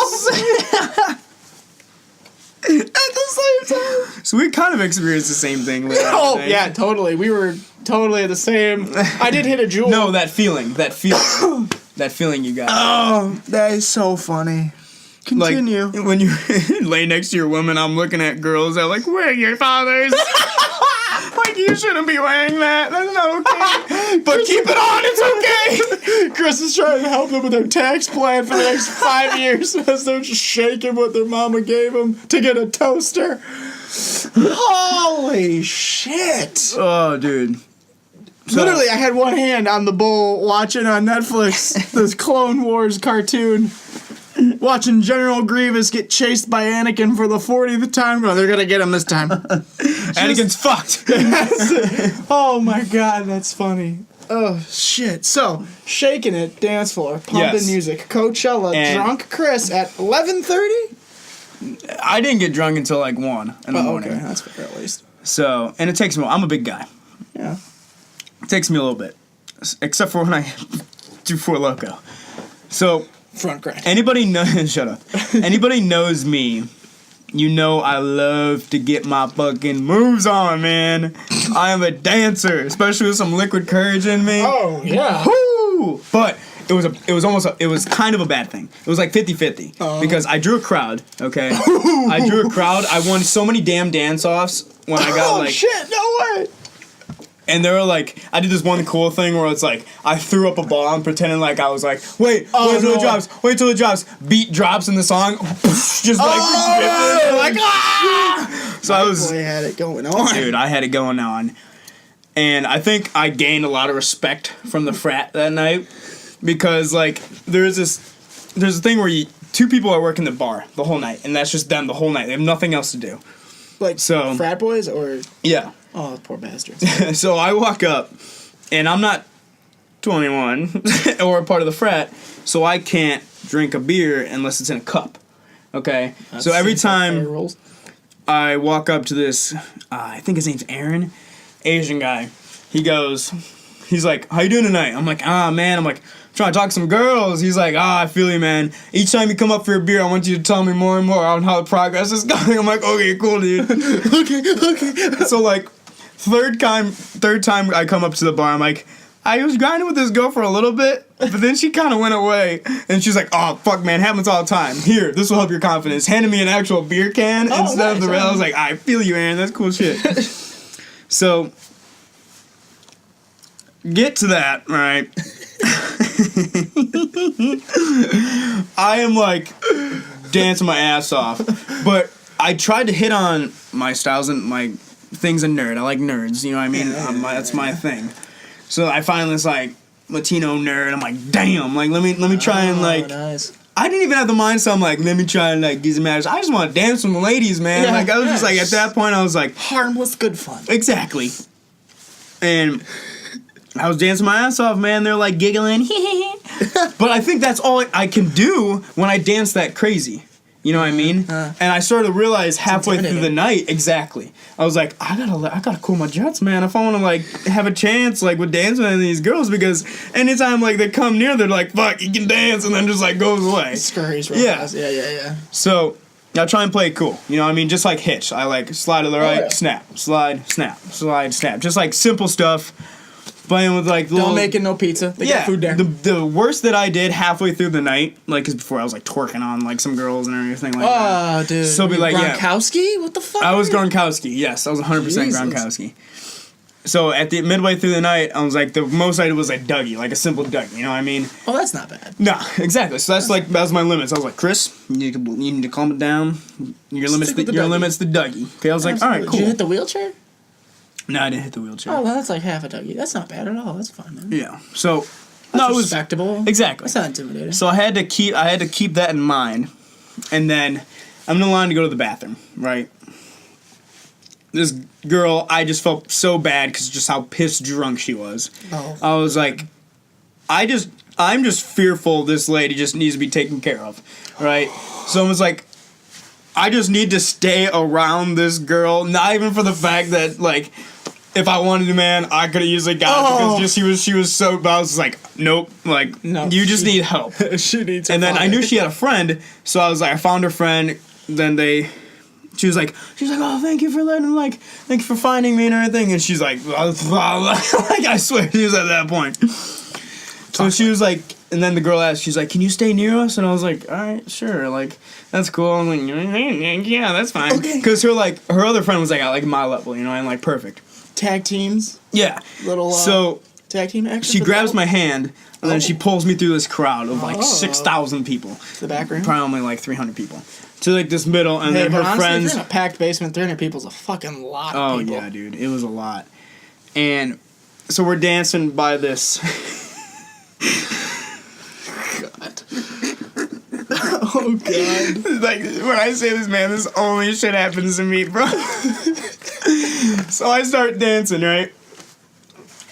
At the same time. So we kind of experienced the same thing. Oh, yeah, totally. We were totally the same. I did hit a jewel. No, that feeling. That feeling you got. Oh, that is so funny. Continue. Like, when you lay next to your woman, I'm looking at girls that are like, where are your fathers? Like, you shouldn't be wearing that. That's not okay. But keep it on, it's okay. Chris is trying to help them with their tax plan for the next 5 years as they're just shaking what their mama gave them to get a toaster. Holy shit. Oh, dude. So, literally, I had one hand on the bowl watching on Netflix this Clone Wars cartoon. Watching General Grievous get chased by Anakin for the 40th time. Oh, they're gonna get him this time. Anakin's fucked. Oh my god, that's funny. Oh shit. So, shaking it, dance floor, pumping music, Coachella, and drunk Chris at 11:30? I didn't get drunk until like 1 in the morning. Okay, that's fair at least. So, and it takes me, I'm a big guy. Yeah. It takes me a little bit. Except for when I do Four Loko. So, front grind. Anybody knows? Shut up. Anybody knows me? You know I love to get my fucking moves on, man. I am a dancer, especially with some liquid courage in me. Oh, yeah. Woo! But it was kind of a bad thing. It was like 50-50 because I drew a crowd, okay? I drew a crowd. I won so many damn dance-offs when I got like... Oh, shit, no way! And they were like, I did this one cool thing where it's like, I threw up a bomb pretending like I was like, wait till it drops. Beat drops in the song, just like, like, ah! So I was, boy had it going on. Dude, I had it going on. And I think I gained a lot of respect from the frat that night because like, there's a thing where two people are working the bar the whole night, and that's just them the whole night. They have nothing else to do. Like, so frat boys or? Yeah. Oh, poor bastards. So I walk up, and I'm not 21 or a part of the frat, so I can't drink a beer unless it's in a cup. Okay? That so every seems like fair time rules. I walk up to this, I think his name's Aaron, Asian guy, he's like, how you doing tonight? I'm like, man, I'm like, trying to talk to some girls. He's like, I feel you, man. Each time you come up for a beer, I want you to tell me more and more on how the progress is going. I'm like, okay, cool, dude. okay. So, like, third time I come up to the bar, I'm like, I was grinding with this girl for a little bit, but then she kind of went away, and she's like, oh, fuck, man, happens all the time. Here, this will help your confidence. Handed me an actual beer can instead of the rail. I was like, I feel you, Aaron. That's cool shit. So, get to that, right? I am like dancing my ass off, but I tried to hit on my styles and my thing's a nerd. I like nerds, you know what I mean? That's my thing. So I find this like Latino nerd. I'm like, damn, like let me try and like. Nice. I didn't even have the mindset. I'm like, let me try and like get some matches. I just want to dance with the ladies, man. Yeah, like I was just like at that point, I was like, harmless, good fun. Exactly. And I was dancing my ass off, man. They're like giggling. But I think that's all I can do when I dance that crazy. You know what I mean? And I started to realize halfway through the night, exactly. I was like, I gotta cool my jets, man. If I want to like have a chance, like with dancing with these girls, because anytime like they come near, they're like, fuck, you can dance, and then just like goes away. Scurries real fast. Yeah. So I try and play it cool. You know what I mean? Just like Hitch. I like slide to the right, snap, slide, snap, slide, snap. Just like simple stuff. Playing with like don't make it no pizza. They got food there. The worst that I did halfway through the night, like, cause before I was like twerking on like some girls and everything like that. Oh, dude. So be like, Gronkowski? What the fuck? I was Gronkowski. Yes, I was 100% Gronkowski. So at the midway through the night, I was like, the most I did was like Dougie, like a simple Dougie. You know what I mean? Oh, that's not bad. No, exactly. So that was my limits. I was like, Chris, you need to calm it down. Your limit's the Dougie. Okay, I was like, all right, cool. Did you hit the wheelchair? No, I didn't hit the wheelchair. Oh, well, that's like half a Dougie. That's not bad at all. That's fine, man. Yeah. So it was respectable. Exactly. That's not intimidating. So I had to keep that in mind, and then I'm in the line to go to the bathroom. Right. This girl, I just felt so bad because just how pissed drunk she was. Oh. I was like, I'm just fearful this lady just needs to be taken care of, right? So I was like, I just need to stay around this girl, not even for the fact that like, if I wanted to, man, I could have easily got it because just she was so. But I was like, nope, like no, you just need help. She needs. And then I knew she had a friend, so I was like, I found her friend. Then she was like, oh, thank you for finding me and everything. And she's like, like I swear, she was at that point. So she was like, and then the girl asked, she's like, can you stay near us? And I was like, all right, sure, like that's cool. I'm like, yeah, that's fine. Okay. Because her other friend was like at like my level, you know, and like perfect. Tag teams. Yeah. Little tag team action. She grabs my hand and then she pulls me through this crowd of like 6,000 people. To the back room. Probably only like 300 people. To like this middle, and then her honestly, friends. If you're in a packed basement, 300 people's a fucking lot of people. Oh yeah, dude, it was a lot. And so we're dancing by this. God. Oh God. Like when I say this, man, this only shit happens to me, bro. So I start dancing, right?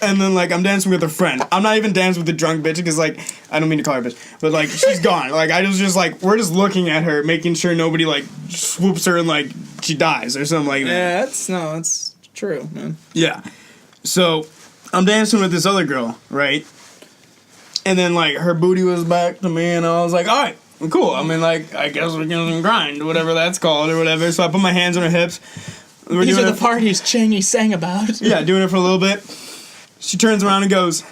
And then, like, I'm dancing with a friend. I'm not even dancing with the drunk bitch because, like, I don't mean to call her bitch, but, like, she's gone. Like, I was just, like, we're just looking at her, making sure nobody, like, swoops her and, like, she dies or something like that. Yeah, that's true, man. Yeah. So, I'm dancing with this other girl, right? And then, like, her booty was back to me, and I was like, all right, cool. I mean, like, I guess we can grind, whatever that's called or whatever. So I put my hands on her hips. These are the parties Chingy sang about. Yeah, doing it for a little bit. She turns around and goes,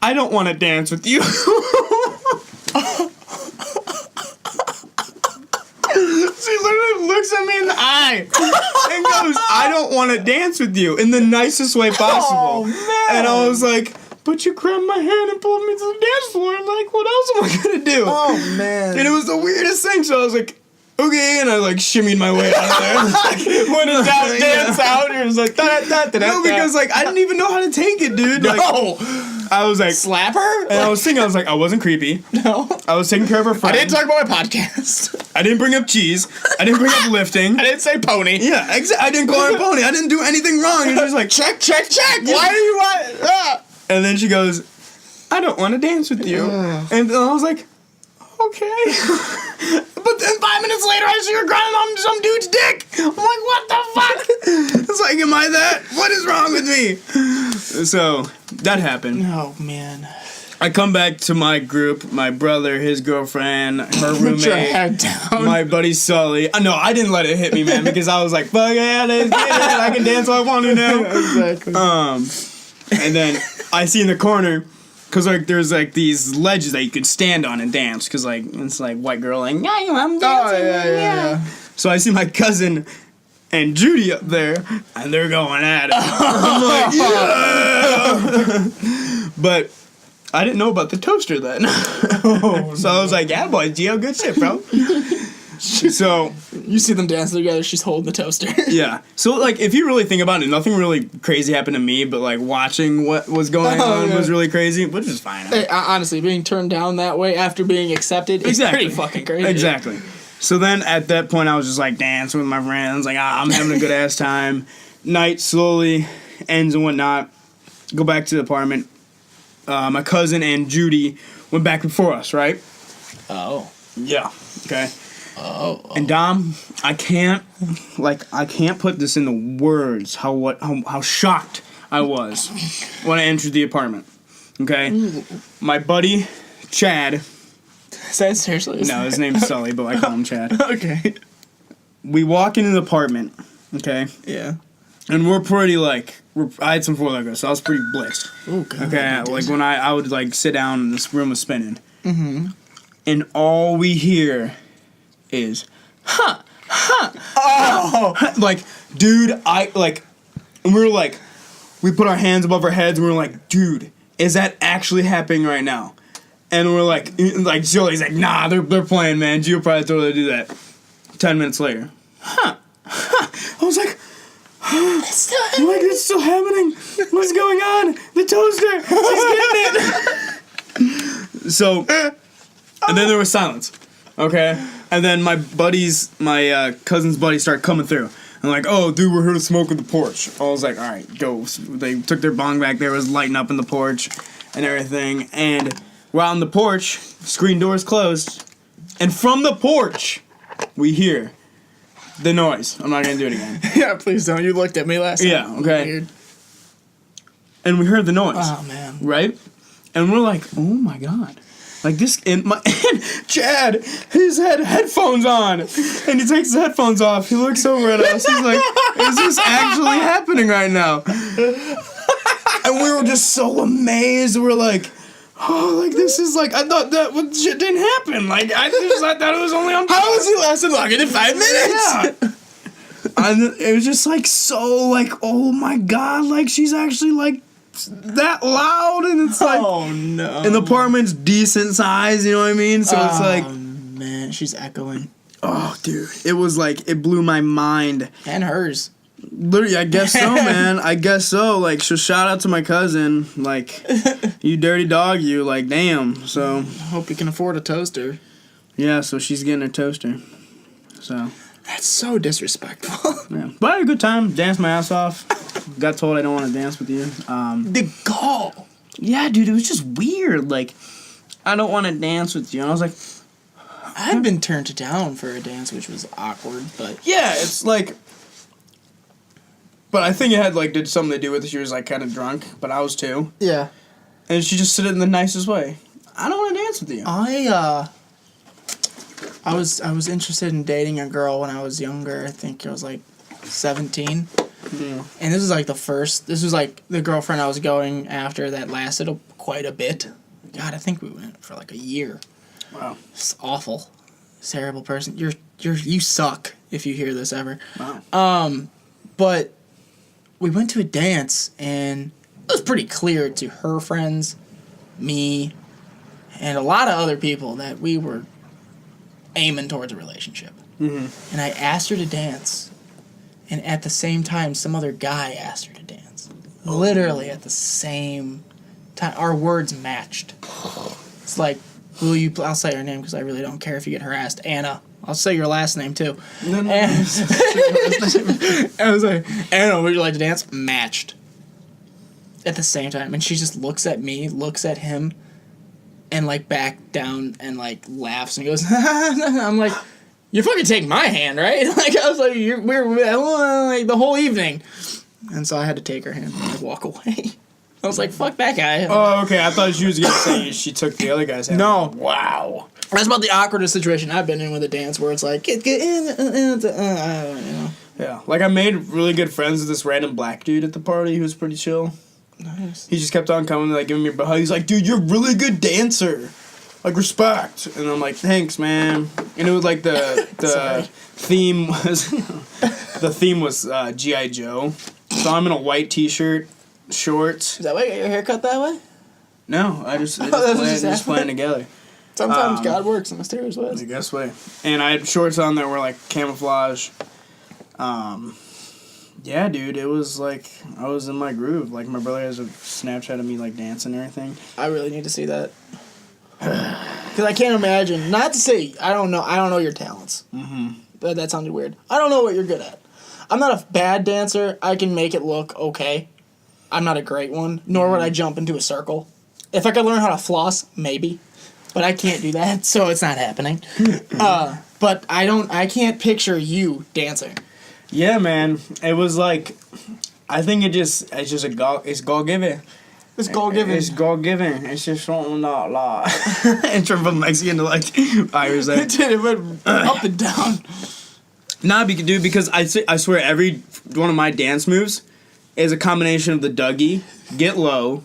I don't want to dance with you. She literally looks at me in the eye and goes, I don't want to dance with you in the nicest way possible. Oh, man. And I was like, but you grabbed my hand and pulled me to the dance floor. Like, what else am I going to do? Oh, man. And it was the weirdest thing. So I was like, okay. And I like shimmied my way out of there. When it's out, dance out. And it was like, no, because like, I didn't even know how to take it, dude. No. Like, I was like, slap her? And I was thinking, I was like, I wasn't creepy. No. I was taking care of her friend. I didn't talk about my podcast. I didn't bring up cheese. I didn't bring up lifting. I didn't say pony. Yeah, I didn't call her a pony. I didn't do anything wrong. It was just like, check. Why do you want... And then she goes, I don't want to dance with you. And I was like, okay. But then 5 minutes later, I see her grinding on some dude's dick. I'm like, what the fuck? It's like, am I that? What is wrong with me? So, that happened. Oh, man. I come back to my group, my brother, his girlfriend, her roommate, Put your head down. my buddy Sully. No, I didn't let it hit me, man, because I was like, fuck yeah, let's get it. I can dance all I want to now. Exactly. And then I see in the corner, because like there's like these ledges that you could stand on and dance, because like it's like white girl like, yeah, I'm dancing. Oh, yeah. So I see my cousin and Judy up there, and they're going at it. I'm like, yeah! But I didn't know about the toaster then. So I was like, yeah, boy, Gio, good shit, bro. So you see them dancing together, she's holding the toaster. Yeah. So like if you really think about it, nothing really crazy happened to me, but like watching what was going on was really crazy, which is fine. Hey, honestly, being turned down that way after being accepted is pretty fucking crazy. Exactly. So then at that point I was just like dancing with my friends, like I'm having a good ass time. Night slowly ends and whatnot. Go back to the apartment. My cousin and Judy went back before us, right? Oh. Yeah. Okay. Oh. And Dom, I can't put this into words how shocked I was when I entered the apartment. Okay? Ooh. My buddy Chad. Is that seriously? No, his name's Sully, but I call him Chad. Okay. We walk into the apartment, okay? Yeah. And we're pretty I had some 4-Lego, so I was pretty blitzed. Oh, God. Okay, like when I would like sit down and this room was spinning. Mm-hmm. And all we hear is, huh. Oh. Like, dude, and we were like, we put our hands above our heads and we were like, dude, is that actually happening right now? And we're like Julie's like, nah, they're playing, man. Gio probably totally do that. 10 minutes later, I was like, It's still happening. I'm like, it's still happening. What's going on? The toaster, she's getting it. So, and then there was silence. Okay, and then my cousin's buddies started coming through. And like, oh, dude, we're here to smoke on the porch. I was like, all right, go. So they took their bong back there, was lighting up in the porch and everything. And we're out on the porch, screen doors closed, and from the porch, we hear the noise. I'm not gonna do it again. Yeah, please don't. You looked at me last time. Yeah, okay. Weird. And we heard the noise. Oh, man. Right? And we're like, oh my god. Like this, and Chad, he's had headphones on, and he takes his headphones off. He looks over at us. He's like, "Is this actually happening right now?" And we were just so amazed. We're like, "Oh, like this is like I thought that shit didn't happen. Like I thought it was only on." How was he lasting longer than 5 minutes? Yeah. And it was just like so like, oh my god, like she's actually like that loud, and it's like, oh no, and the apartment's decent size, you know what I mean? So it's like, man, she's echoing. Oh, dude, it was like it blew my mind. And hers. Literally, I guess so, man. I guess so. Like, so shout out to my cousin. Like, you dirty dog, you. Like, damn. So hope you can afford a toaster. Yeah, so she's getting a toaster. So that's so disrespectful. Yeah, but I had a good time. Danced my ass off. Got told I don't want to dance with you. The gall. Yeah, dude, it was just weird. Like, I don't want to dance with you. And I was like, I've been turned down for a dance, which was awkward, but yeah, it's like. But I think it had did something to do with it. She was kind of drunk, but I was too. Yeah. And she just said it in the nicest way. I don't want to dance with you. I was interested in dating a girl when I was younger. I think I was like 17. Yeah. And this was like the girlfriend I was going after that lasted quite a bit. God, I think we went for like a year. Wow. It's awful. Terrible person. You suck if you hear this ever. Wow. But we went to a dance and it was pretty clear to her friends, me, and a lot of other people that we were aiming towards a relationship. Mm-hmm. And I asked her to dance. And at the same time, some other guy asked her to dance. Literally at the same time. Our words matched. It's like, I'll say her name because I really don't care if you get harassed. Anna. I'll say your last name too. No. And I was like, Anna, would you like to dance? Matched. At the same time. And she just looks at me, looks at him, and like back down and like laughs and goes, I'm like, you fucking take my hand, right? Like, I was like, we're like the whole evening. And so I had to take her hand and like, walk away. I was like, fuck that guy. Oh, okay. I thought she was going to say she took the other guy's hand. No. Wow. That's about the awkwardest situation I've been in with a dance where it's like, you know. Yeah. Like, I made really good friends with this random black dude at the party who was pretty chill. Nice. He just kept on coming, like, giving me a hug. He's like, dude, you're a really good dancer. Like, respect. And I'm like, thanks, man. And it was like the theme was G.I. Joe. So I'm in a white t-shirt, shorts. Is that why you got your hair cut that way? No, I just playing together. Sometimes God works in mysterious ways. I guess way. And I had shorts on that were like camouflage. Yeah, dude, it was like I was in my groove. Like my brother has a Snapchat of me like dancing and everything. I really need to see that. Because I can't imagine. Not to say I don't know your talents. Mm-hmm. But that sounded weird. I don't know what you're good at. I'm not a bad dancer. I can make it look okay. I'm not a great one. Nor would I jump into a circle. If I could learn how to floss, maybe. But I can't do that, so it's not happening. But I can't picture you dancing. Yeah, man. It was like, I think it's God-given. It's God-given. It's God-given. It's just something not like. And turned from Mexican to like Irish there. It went up and down. Nah, dude, because I swear every one of my dance moves is a combination of the Dougie, get low,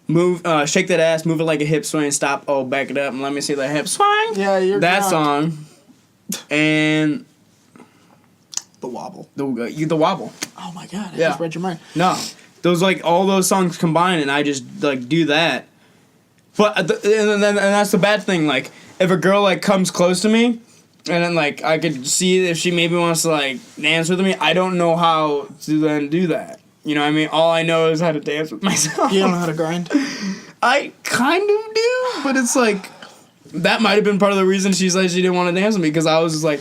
move, shake that ass, move it like a hip swing, stop, back it up, and let me see the hip swing. Yeah, you're that drunk. Song, and the wobble. The wobble. Oh my god! I just read your mind. No, those like all those songs combined, and I just like do that. But and that's the bad thing. Like if a girl like comes close to me. And then, like, I could see if she maybe wants to, like, dance with me. I don't know how to then do that. You know what I mean? All I know is how to dance with myself. You don't know how to grind? I kind of do, but it's, like, that might have been part of the reason she's like, she didn't want to dance with me, because I was just like,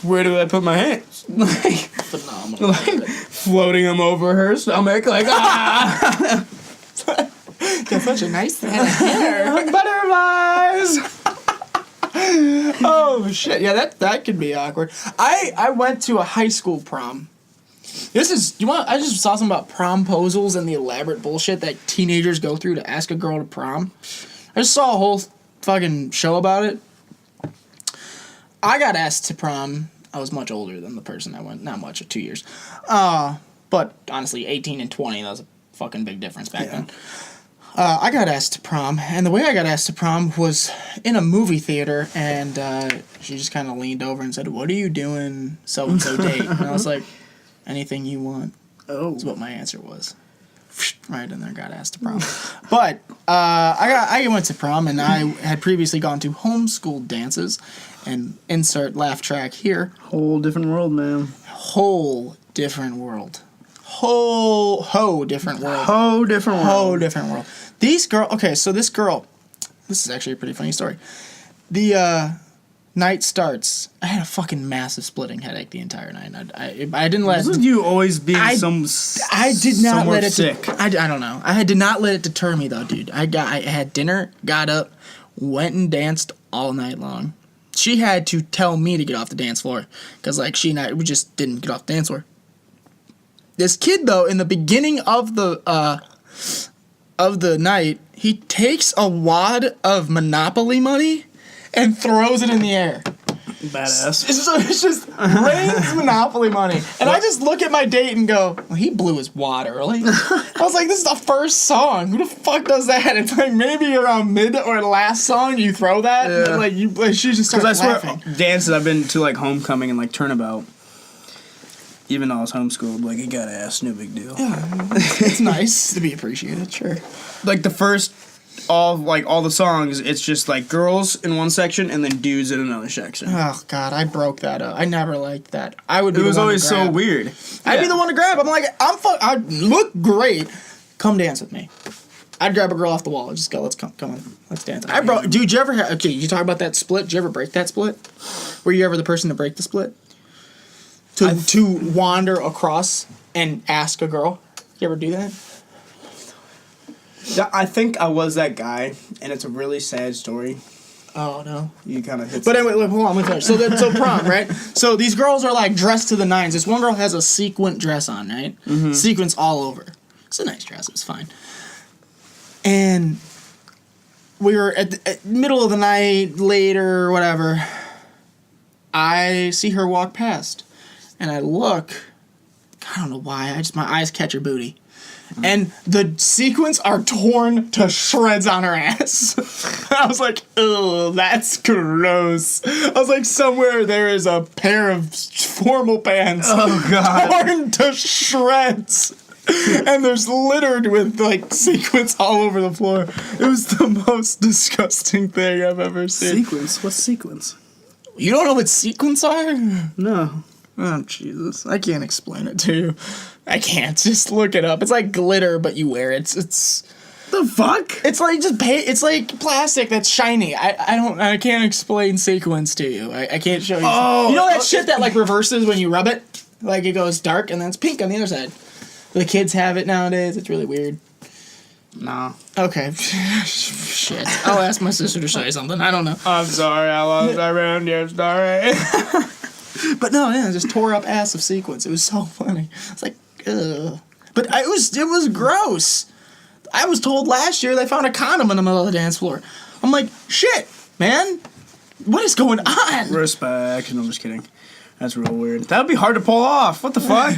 where do I put my hands? Like, phenomenal. Like, floating them over her stomach, like, ah! That's such a nice hair. Butterflies! Oh shit! Yeah, that could be awkward. I went to a high school prom. I just saw something about promposals and the elaborate bullshit that teenagers go through to ask a girl to prom. I just saw a whole fucking show about it. I got asked to prom. I was much older than the person I went. Not much, 2 years. But honestly, 18 and 20, that was a fucking big difference back then. I got asked to prom, and the way I got asked to prom was in a movie theater, and she just kind of leaned over and said, "What are you doing so-and-so date?" And I was like, "Anything you want." Oh. That's what my answer was. Right in there, got asked to prom. But I went to prom, and I had previously gone to homeschool dances, and insert laugh track here. Whole different world, man. Whole different world. Whole different world. Whole different world. Whole different world. This girl, this is actually a pretty funny story. The night starts. I had a fucking massive splitting headache the entire night. I didn't let. Wasn't you always being I did not let it. Sick. I don't know. I did not let it deter me though, dude. I had dinner, got up, went and danced all night long. She had to tell me to get off the dance floor because she and I we just didn't get off the dance floor. This kid though, in the beginning of the night, he takes a wad of Monopoly money and throws it in the air. Badass. It's just rains Monopoly money. And I just look at my date and go, well, he blew his wad early. I was like, this is the first song. Who the fuck does that? It's like maybe around mid or last song you throw that. Yeah. And like she just starts laughing. Because I swear, dances, I've been to like homecoming and like turnabout. Even though I was homeschooled, like, you gotta ask, no big deal. Yeah, it's nice to be appreciated, sure. Like, the first, all the songs, it's just, like, girls in one section and then dudes in another section. Oh, God, I broke that up. I never liked that. I would be It was always so weird. I'd be the one to grab. I'm like, I'd look great. Come dance with me. I'd grab a girl off the wall and just go, let's come on, let's dance. Dude, you ever okay, you talk about that split, did you ever break that split? Were you ever the person to break the split? To wander across and ask a girl? You ever do that? I think I was that guy, and it's a really sad story. Oh, no. You kind of hit. But anyway, hold on, let me finish. So prom, right? So these girls are like dressed to the nines. This one girl has a sequin dress on, right? Mm-hmm. Sequins all over. It's a nice dress. It was fine. And we were at the middle of the night, later, whatever. I see her walk past. And I look, I don't know why, my eyes catch her booty. Mm-hmm. And the sequins are torn to shreds on her ass. I was like, oh, that's gross. I was like, somewhere there is a pair of formal pants torn to shreds. And there's littered with, like, sequins all over the floor. It was the most disgusting thing I've ever seen. Sequins? What's sequins? You don't know what sequins are? No. Oh, Jesus. I can't explain it to you. I can't. Just look it up. It's like glitter, but you wear it. It's the fuck? It's like it's like plastic that's shiny. I can't explain sequins to you. I can't show you. Oh, you know that shit that like reverses when you rub it? Like it goes dark and then it's pink on the other side. The kids have it nowadays. It's really weird. No. Okay. Shit. I'll ask my sister to show you something. I don't know. I'm sorry. I lost that round. You're sorry. But no, yeah, just tore up ass of sequins. It was so funny. It's like, ugh. But it was gross. I was told last year they found a condom in the middle of the dance floor. I'm like, shit, man. What is going on? Respect. No, I'm just kidding. That's real weird. That would be hard to pull off. What the fuck?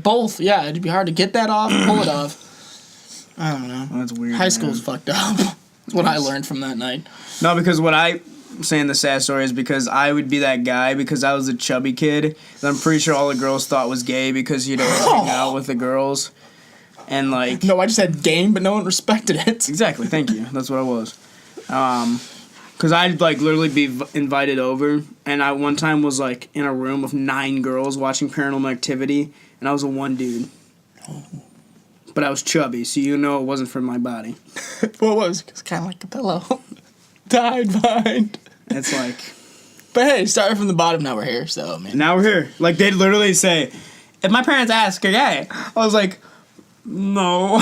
Both. Yeah, it'd be hard to get that off, pull it off. I don't know. That's weird. High school's fucked up. That's what I learned from that night. No, because what I'm saying the sad story is because I would be that guy because I was a chubby kid. And I'm pretty sure all the girls thought was gay because he'd always hang out with the girls. And like... No, I just had game, but no one respected it. Exactly. Thank you. That's what I was. Because I'd like literally be invited over. And I one time was like in a room with 9 girls watching Paranormal Activity. And I was a one dude. But I was chubby, so you know it wasn't for my body. What was? It's kind of like a pillow. Died behind. It's like... But hey, started from the bottom, now we're here, so, man. Now we're here. Like, they'd literally say, if my parents ask, you're gay. I was like, no.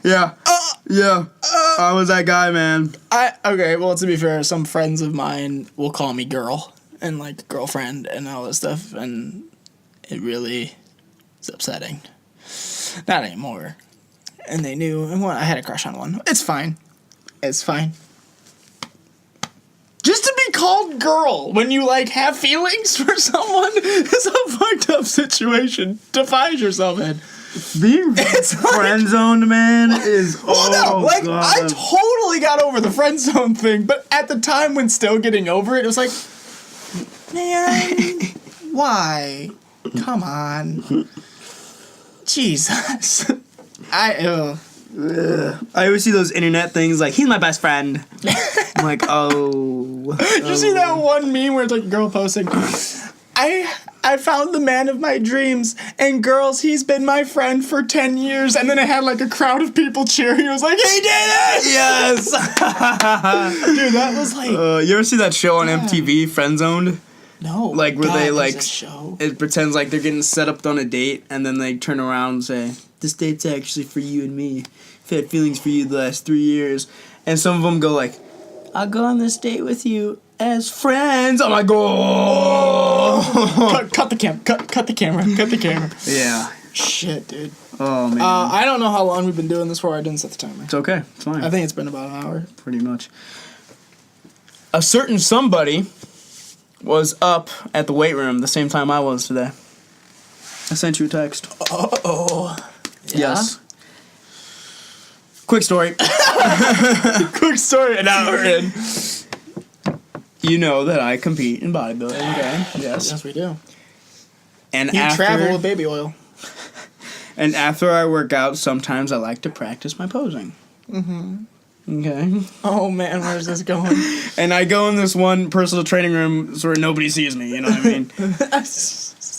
Yeah. Yeah. I was that guy, man. Okay, well, to be fair, some friends of mine will call me girl and, like, girlfriend and all this stuff, and it really is upsetting. Not anymore. And they knew, and I had a crush on one. It's fine. It's fine. Just to be called girl when you, like, have feelings for someone is a fucked up situation to find yourself in. Being friend zoned, man, is God. I totally got over the friend zone thing, but at the time when still getting over it, it was like, man, why? Come on. Jesus. I always see those internet things like, he's my best friend. I'm like, oh. Did you see that one meme where it's like a girl posting, I found the man of my dreams, and girls, he's been my friend for 10 years, and then it had like a crowd of people cheering. It was like, he did it! Yes! Dude, that was like... you ever see that show on MTV, Friend Zoned? No. Like, where they like... Show. It pretends like they're getting set up on a date, and then they turn around and say, this date's actually for you and me. I've had feelings for you the last 3 years. And some of them go like, I'll go on this date with you as friends. I'm like, oh. Cut the camera. Cut the camera. Yeah. Shit, dude. Oh, man. I don't know how long we've been doing this for. I didn't set the timer. It's okay. It's fine. I think it's been about an hour. Pretty much. A certain somebody was up at the weight room the same time I was today. I sent you a text. Uh-oh. Yeah? Yes. Quick story. Quick story, an hour in. You know that I compete in bodybuilding, okay? Yes. Yes, we do. And You travel with baby oil. And after I work out, sometimes I like to practice my posing. Mm-hmm. Okay. Oh, man, where's this going? And I go in this one personal training room where nobody sees me, you know what I mean?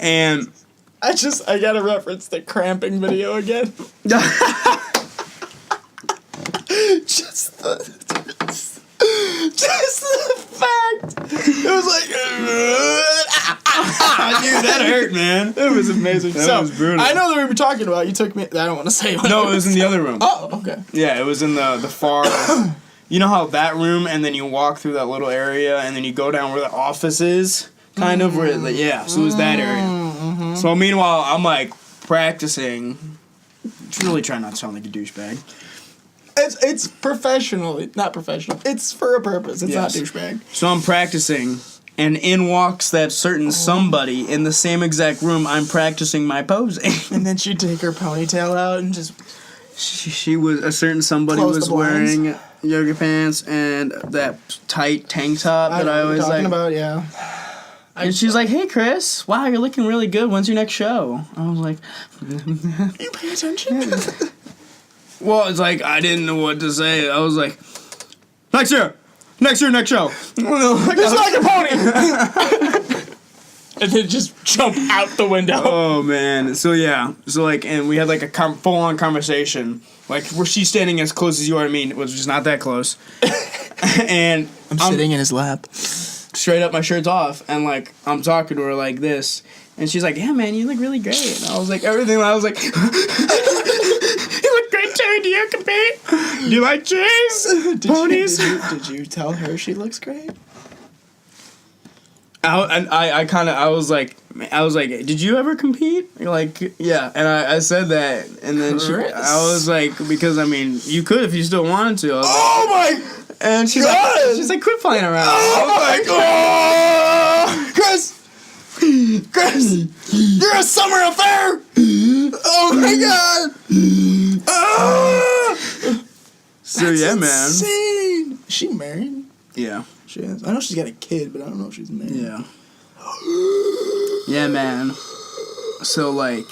And I gotta reference the cramping video again. Just the fact. It was like, dude, that hurt, man. It was amazing. That was brutal. I know that we were talking about. You took me. I don't want to say. No, it was in the other room. Oh, okay. Yeah, it was in the far. You know how that room, and then you walk through that little area, and then you go down where the office is, kind of where. So it was that area. Mm-hmm. So meanwhile, I'm like practicing. Really trying not to sound like a douchebag. It's professionally, not professional. It's for a purpose. It's not douchebag. So I'm practicing, and in walks that certain somebody in the same exact room I'm practicing my posing. And then she'd take her ponytail out and just... She was, a certain somebody was wearing yoga pants and that tight tank top that I always talking like. about, yeah. And she's like, "Hey, Chris, wow, you're looking really good. When's your next show?" I was like... You pay attention? Well, it's like, I didn't know what to say. I was like, next year, next show. Just like a pony! And then just jump out the window. Oh, man. So, yeah. So, like, and we had, like, a full-on conversation. Like, where she's standing as close as you are to me, which is not that close. And I'm sitting in his lap. Straight up, my shirt's off. And, like, I'm talking to her like this. And she's like, "Yeah, man, you look really great." And I was like, everything. I was like... You look great too. Do you compete? Do you like J's? Ponies? Did you tell her she looks great? I was like, "Did you ever compete?" Like, yeah. And I said that, and then I was like, because I mean, you could if you still wanted to. Oh my! And she's like, "Quit playing around." Oh my god! Chris, you're a summer affair. Oh my god! So yeah, man. Insane. Is she married? Yeah, she is. I know she's got a kid, but I don't know if she's married. Yeah. Yeah, man. So like,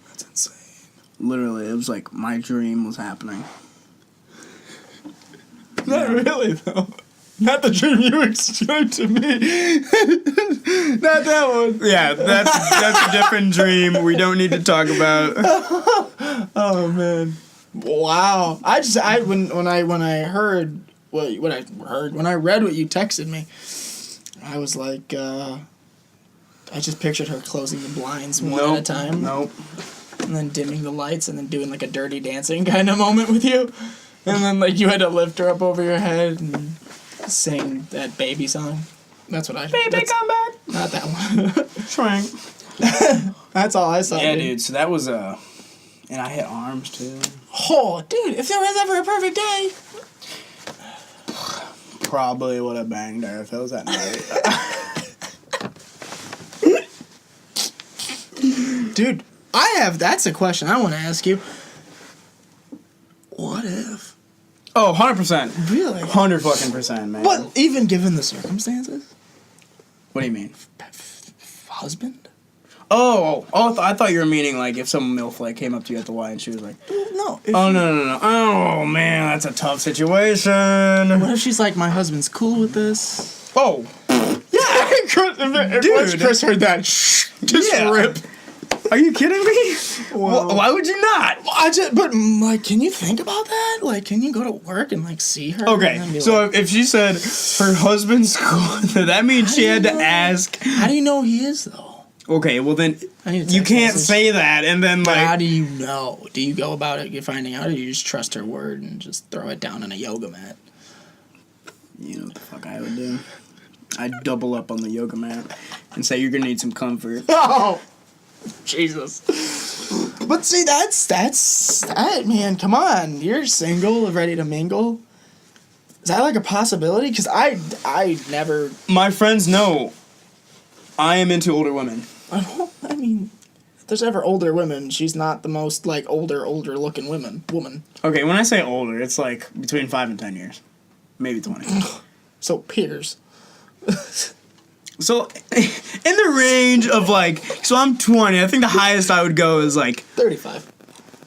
that's insane. Literally, it was like my dream was happening. Not really though. Not the dream you explained to me. Not that one. Yeah, that's a different dream we don't need to talk about. Oh man. Wow. When I read what you texted me, I was like, I just pictured her closing the blinds one at a time. Nope. And then dimming the lights and then doing like a Dirty Dancing kind of moment with you. And then like you had to lift her up over your head and sing that baby song. That's what I... Baby, come back! Not that one. Shrink. That's all I saw. Yeah, dude, so that was and I hit arms too. Oh, dude, if there was ever a perfect day... Probably would have banged her if it was that night. Dude, that's a question I want to ask you. What if? Oh, 100%. Really? 100%, man. But even given the circumstances? What do you mean? Husband? I thought you were meaning like if some MILF like came up to you at the Y and she was like, no. No. Oh man, that's a tough situation. What if she's like, my husband's cool with this? Oh. Yeah, Dude. Chris heard that, rip. Are you kidding me? Well, why would you not? But like, can you think about that? Like, can you go to work and like see her? Okay, so if she said her husband's cool, that means she had to ask. How do you know he is though? Okay, well then you can't say that and then like. How do you know? Do you go about it, you're finding out, or do you just trust her word and just throw it down on a yoga mat? You know what the fuck I would do? I'd double up on the yoga mat and say you're gonna need some comfort. Oh, Jesus. But see, that's that, man. Come on, you're single, ready to mingle. Is that like a possibility? Because I never. My friends know I am into older women. I mean, if there's ever older women, she's not the most like older looking woman. Okay, when I say older, it's like between 5 and 10 years, maybe 20. So peers. So, in the range of like, so I'm 20. I think the highest I would go is like 35.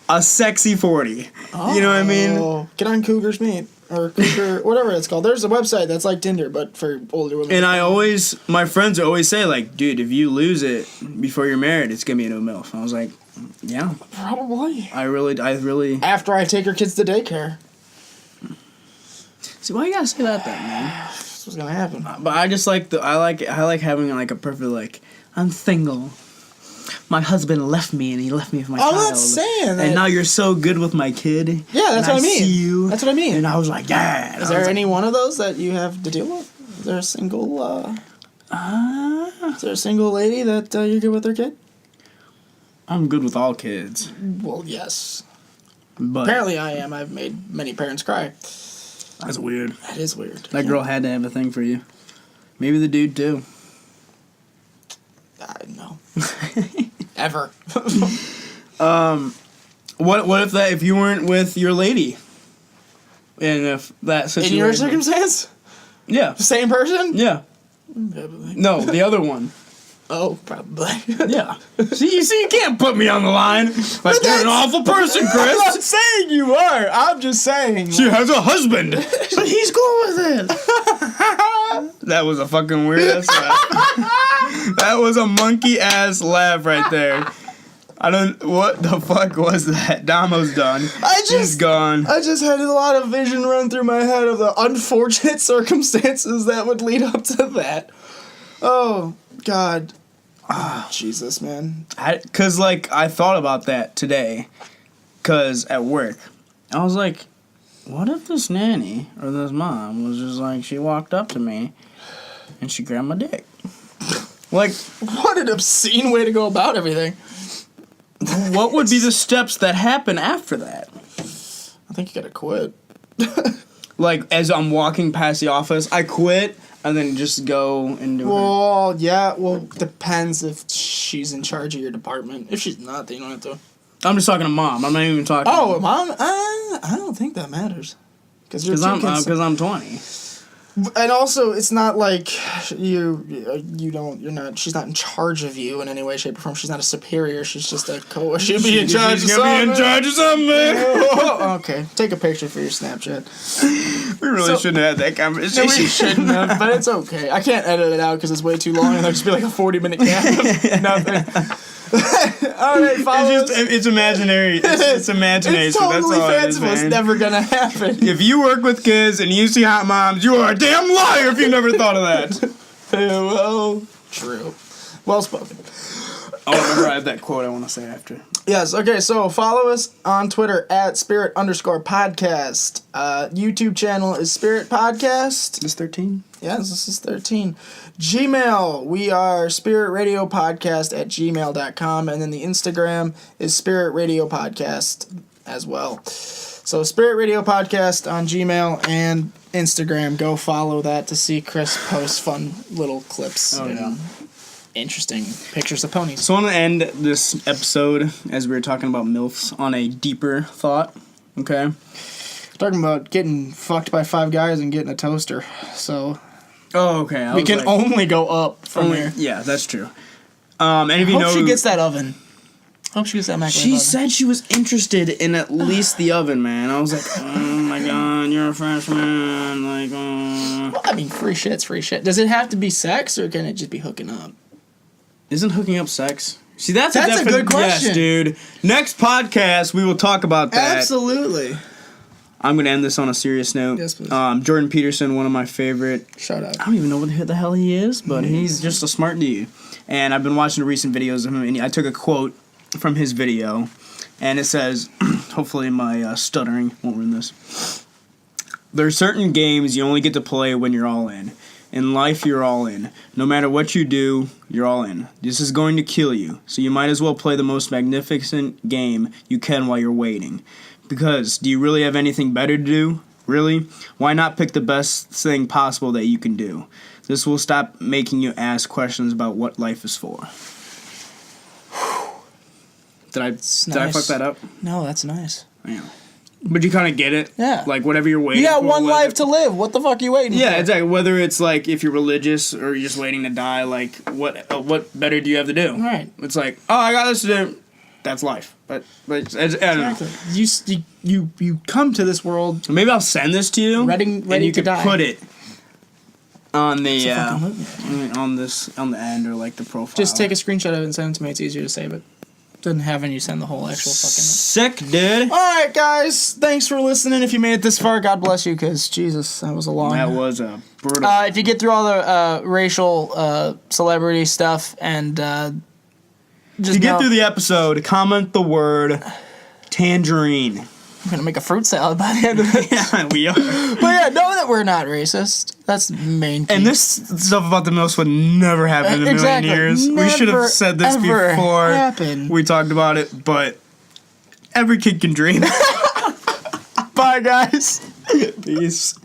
A sexy 40. Oh, you know what I mean? Get on Cougar's Meet. Or Cougar, whatever it's called. There's a website that's like Tinder, but for older women. And my friends always say, like, dude, if you lose it before you're married, it's going to be a new MILF. I was like, yeah. Probably. I really. After I take her kids to daycare. See, why you gotta say that then, man? That's what's gonna happen. But I just like, I like having, like, a perfect, like, I'm single. My husband left me, and he left me with my child. I'm not saying that. And now you're so good with my kid. Yeah, that's what I mean. See you. That's what I mean. And I was like, yeah. Is there any one of those that you have to deal with? Is there a single, is there a single lady that you're good with her kid? I'm good with all kids. Well, yes. But apparently I am. I've made many parents cry. That's weird. That is weird. That girl had to have a thing for you. Maybe the dude too. No. Ever. What if you weren't with your lady? And if that situation... In your circumstance? Yeah. Same person? Yeah. Probably. No, the other one. Oh, probably. Yeah. See, you can't put me on the line. Like, you're an awful person, Chris. I'm not saying you are. I'm just saying. She has a husband. But he's cool with it. That was a fucking weird ass laugh. That was a monkey ass laugh right there. What the fuck was that? Damo's done. She's gone. I just had a lot of vision run through my head of the unfortunate circumstances that would lead up to that. Oh, God. Oh, Jesus, man. Because, like, I thought about that today. Because at work, I was like, what if this nanny or this mom was just like, she walked up to me and she grabbed my dick? Like, what an obscene way to go about everything. What would be the steps that happen after that? I think you gotta quit. Like, as I'm walking past the office, I quit and then just go and do it. Well, yeah, depends if she's in charge of your department. If she's not, then you don't have to. I'm just talking to mom. I'm not even talking. Oh, mom? I don't think that matters. Because I'm 20. And also, it's not like you're not. She's not in charge of you in any way, shape, or form. She's not a superior. She's just a she'll be in charge of something. She's gonna be in charge of something, man. Okay, take a picture for your Snapchat. We really shouldn't have had that conversation. No, we shouldn't have, but it's okay. I can't edit it out because it's way too long, and there'll just be like a 40-minute gap of nothing. All right, follow us. It's imaginary. It's imagination. It's totally fanciful. It's never gonna happen. If you work with kids and you see hot moms, you are a damn liar if you never thought of that. Well, true. Well spoken. I'll remember I have that quote I want to say after. Yes, okay, so follow us on Twitter at Spirit_podcast. YouTube channel is Spirit Podcast. This 13? Yes, this is 13. Gmail, we are spiritradiopodcast@gmail.com, and then the Instagram is Spirit Radio Podcast as well. So Spirit Radio Podcast on Gmail and Instagram. Go follow that to see Chris post fun little clips. Oh, yeah. Interesting pictures of ponies. So I want to end this episode, as we were talking about MILFs, on a deeper thought, okay? Talking about getting fucked by 5 guys and getting a toaster, so... Oh, okay. We can only go up from here. Yeah, that's true. And if you know... Hope she gets that oven. Hope she gets that microwave oven. She said she was interested in at least the oven, man. I was like, oh my god, you're a freshman. Like, Well, I mean, free shit's free shit. Does it have to be sex, or can it just be hooking up? Isn't hooking up sex? See, that's a good question. Yes, dude. Next podcast, we will talk about that. Absolutely. I'm going to end this on a serious note. Yes, please. Jordan Peterson, one of my favorite... Shout out. I don't even know what the hell he is, but he's just a smart dude. And I've been watching recent videos of him, and I took a quote from his video, and it says, hopefully my stuttering won't ruin this. There are certain games you only get to play when you're all in. In life, you're all in. No matter what you do, you're all in. This is going to kill you, so you might as well play the most magnificent game you can while you're waiting. Because, do you really have anything better to do? Really? Why not pick the best thing possible that you can do? This will stop making you ask questions about what life is for. Did I fuck that up? No, that's nice. Yeah. But you kind of get it? Yeah. Like, whatever you're waiting for. You got one life to live. What the fuck are you waiting for? Yeah, exactly. Whether it's, like, if you're religious or you're just waiting to die, like, what better do you have to do? Right. It's like, oh, I got this to do. That's life. But I don't know. You come to this world. Maybe I'll send this to you. Ready and you to can die. put it on the on the end or like the profile. Just take a screenshot of it and send it to me. It's easier to save it than having you send the whole actual fucking. Sick, dude. All right, guys. Thanks for listening. If you made it this far, God bless you. Because Jesus, that was a long. That was a brutal. If you get through all the racial celebrity stuff and just get through the episode, comment the word tangerine. I'm gonna make a fruit salad by the end of it. Yeah, we are. But yeah, know that we're not racist. That's the main key. And this stuff about the mills would never happen in a million years. We should have said this before we talked about it, but every kid can dream. Bye, guys. Peace.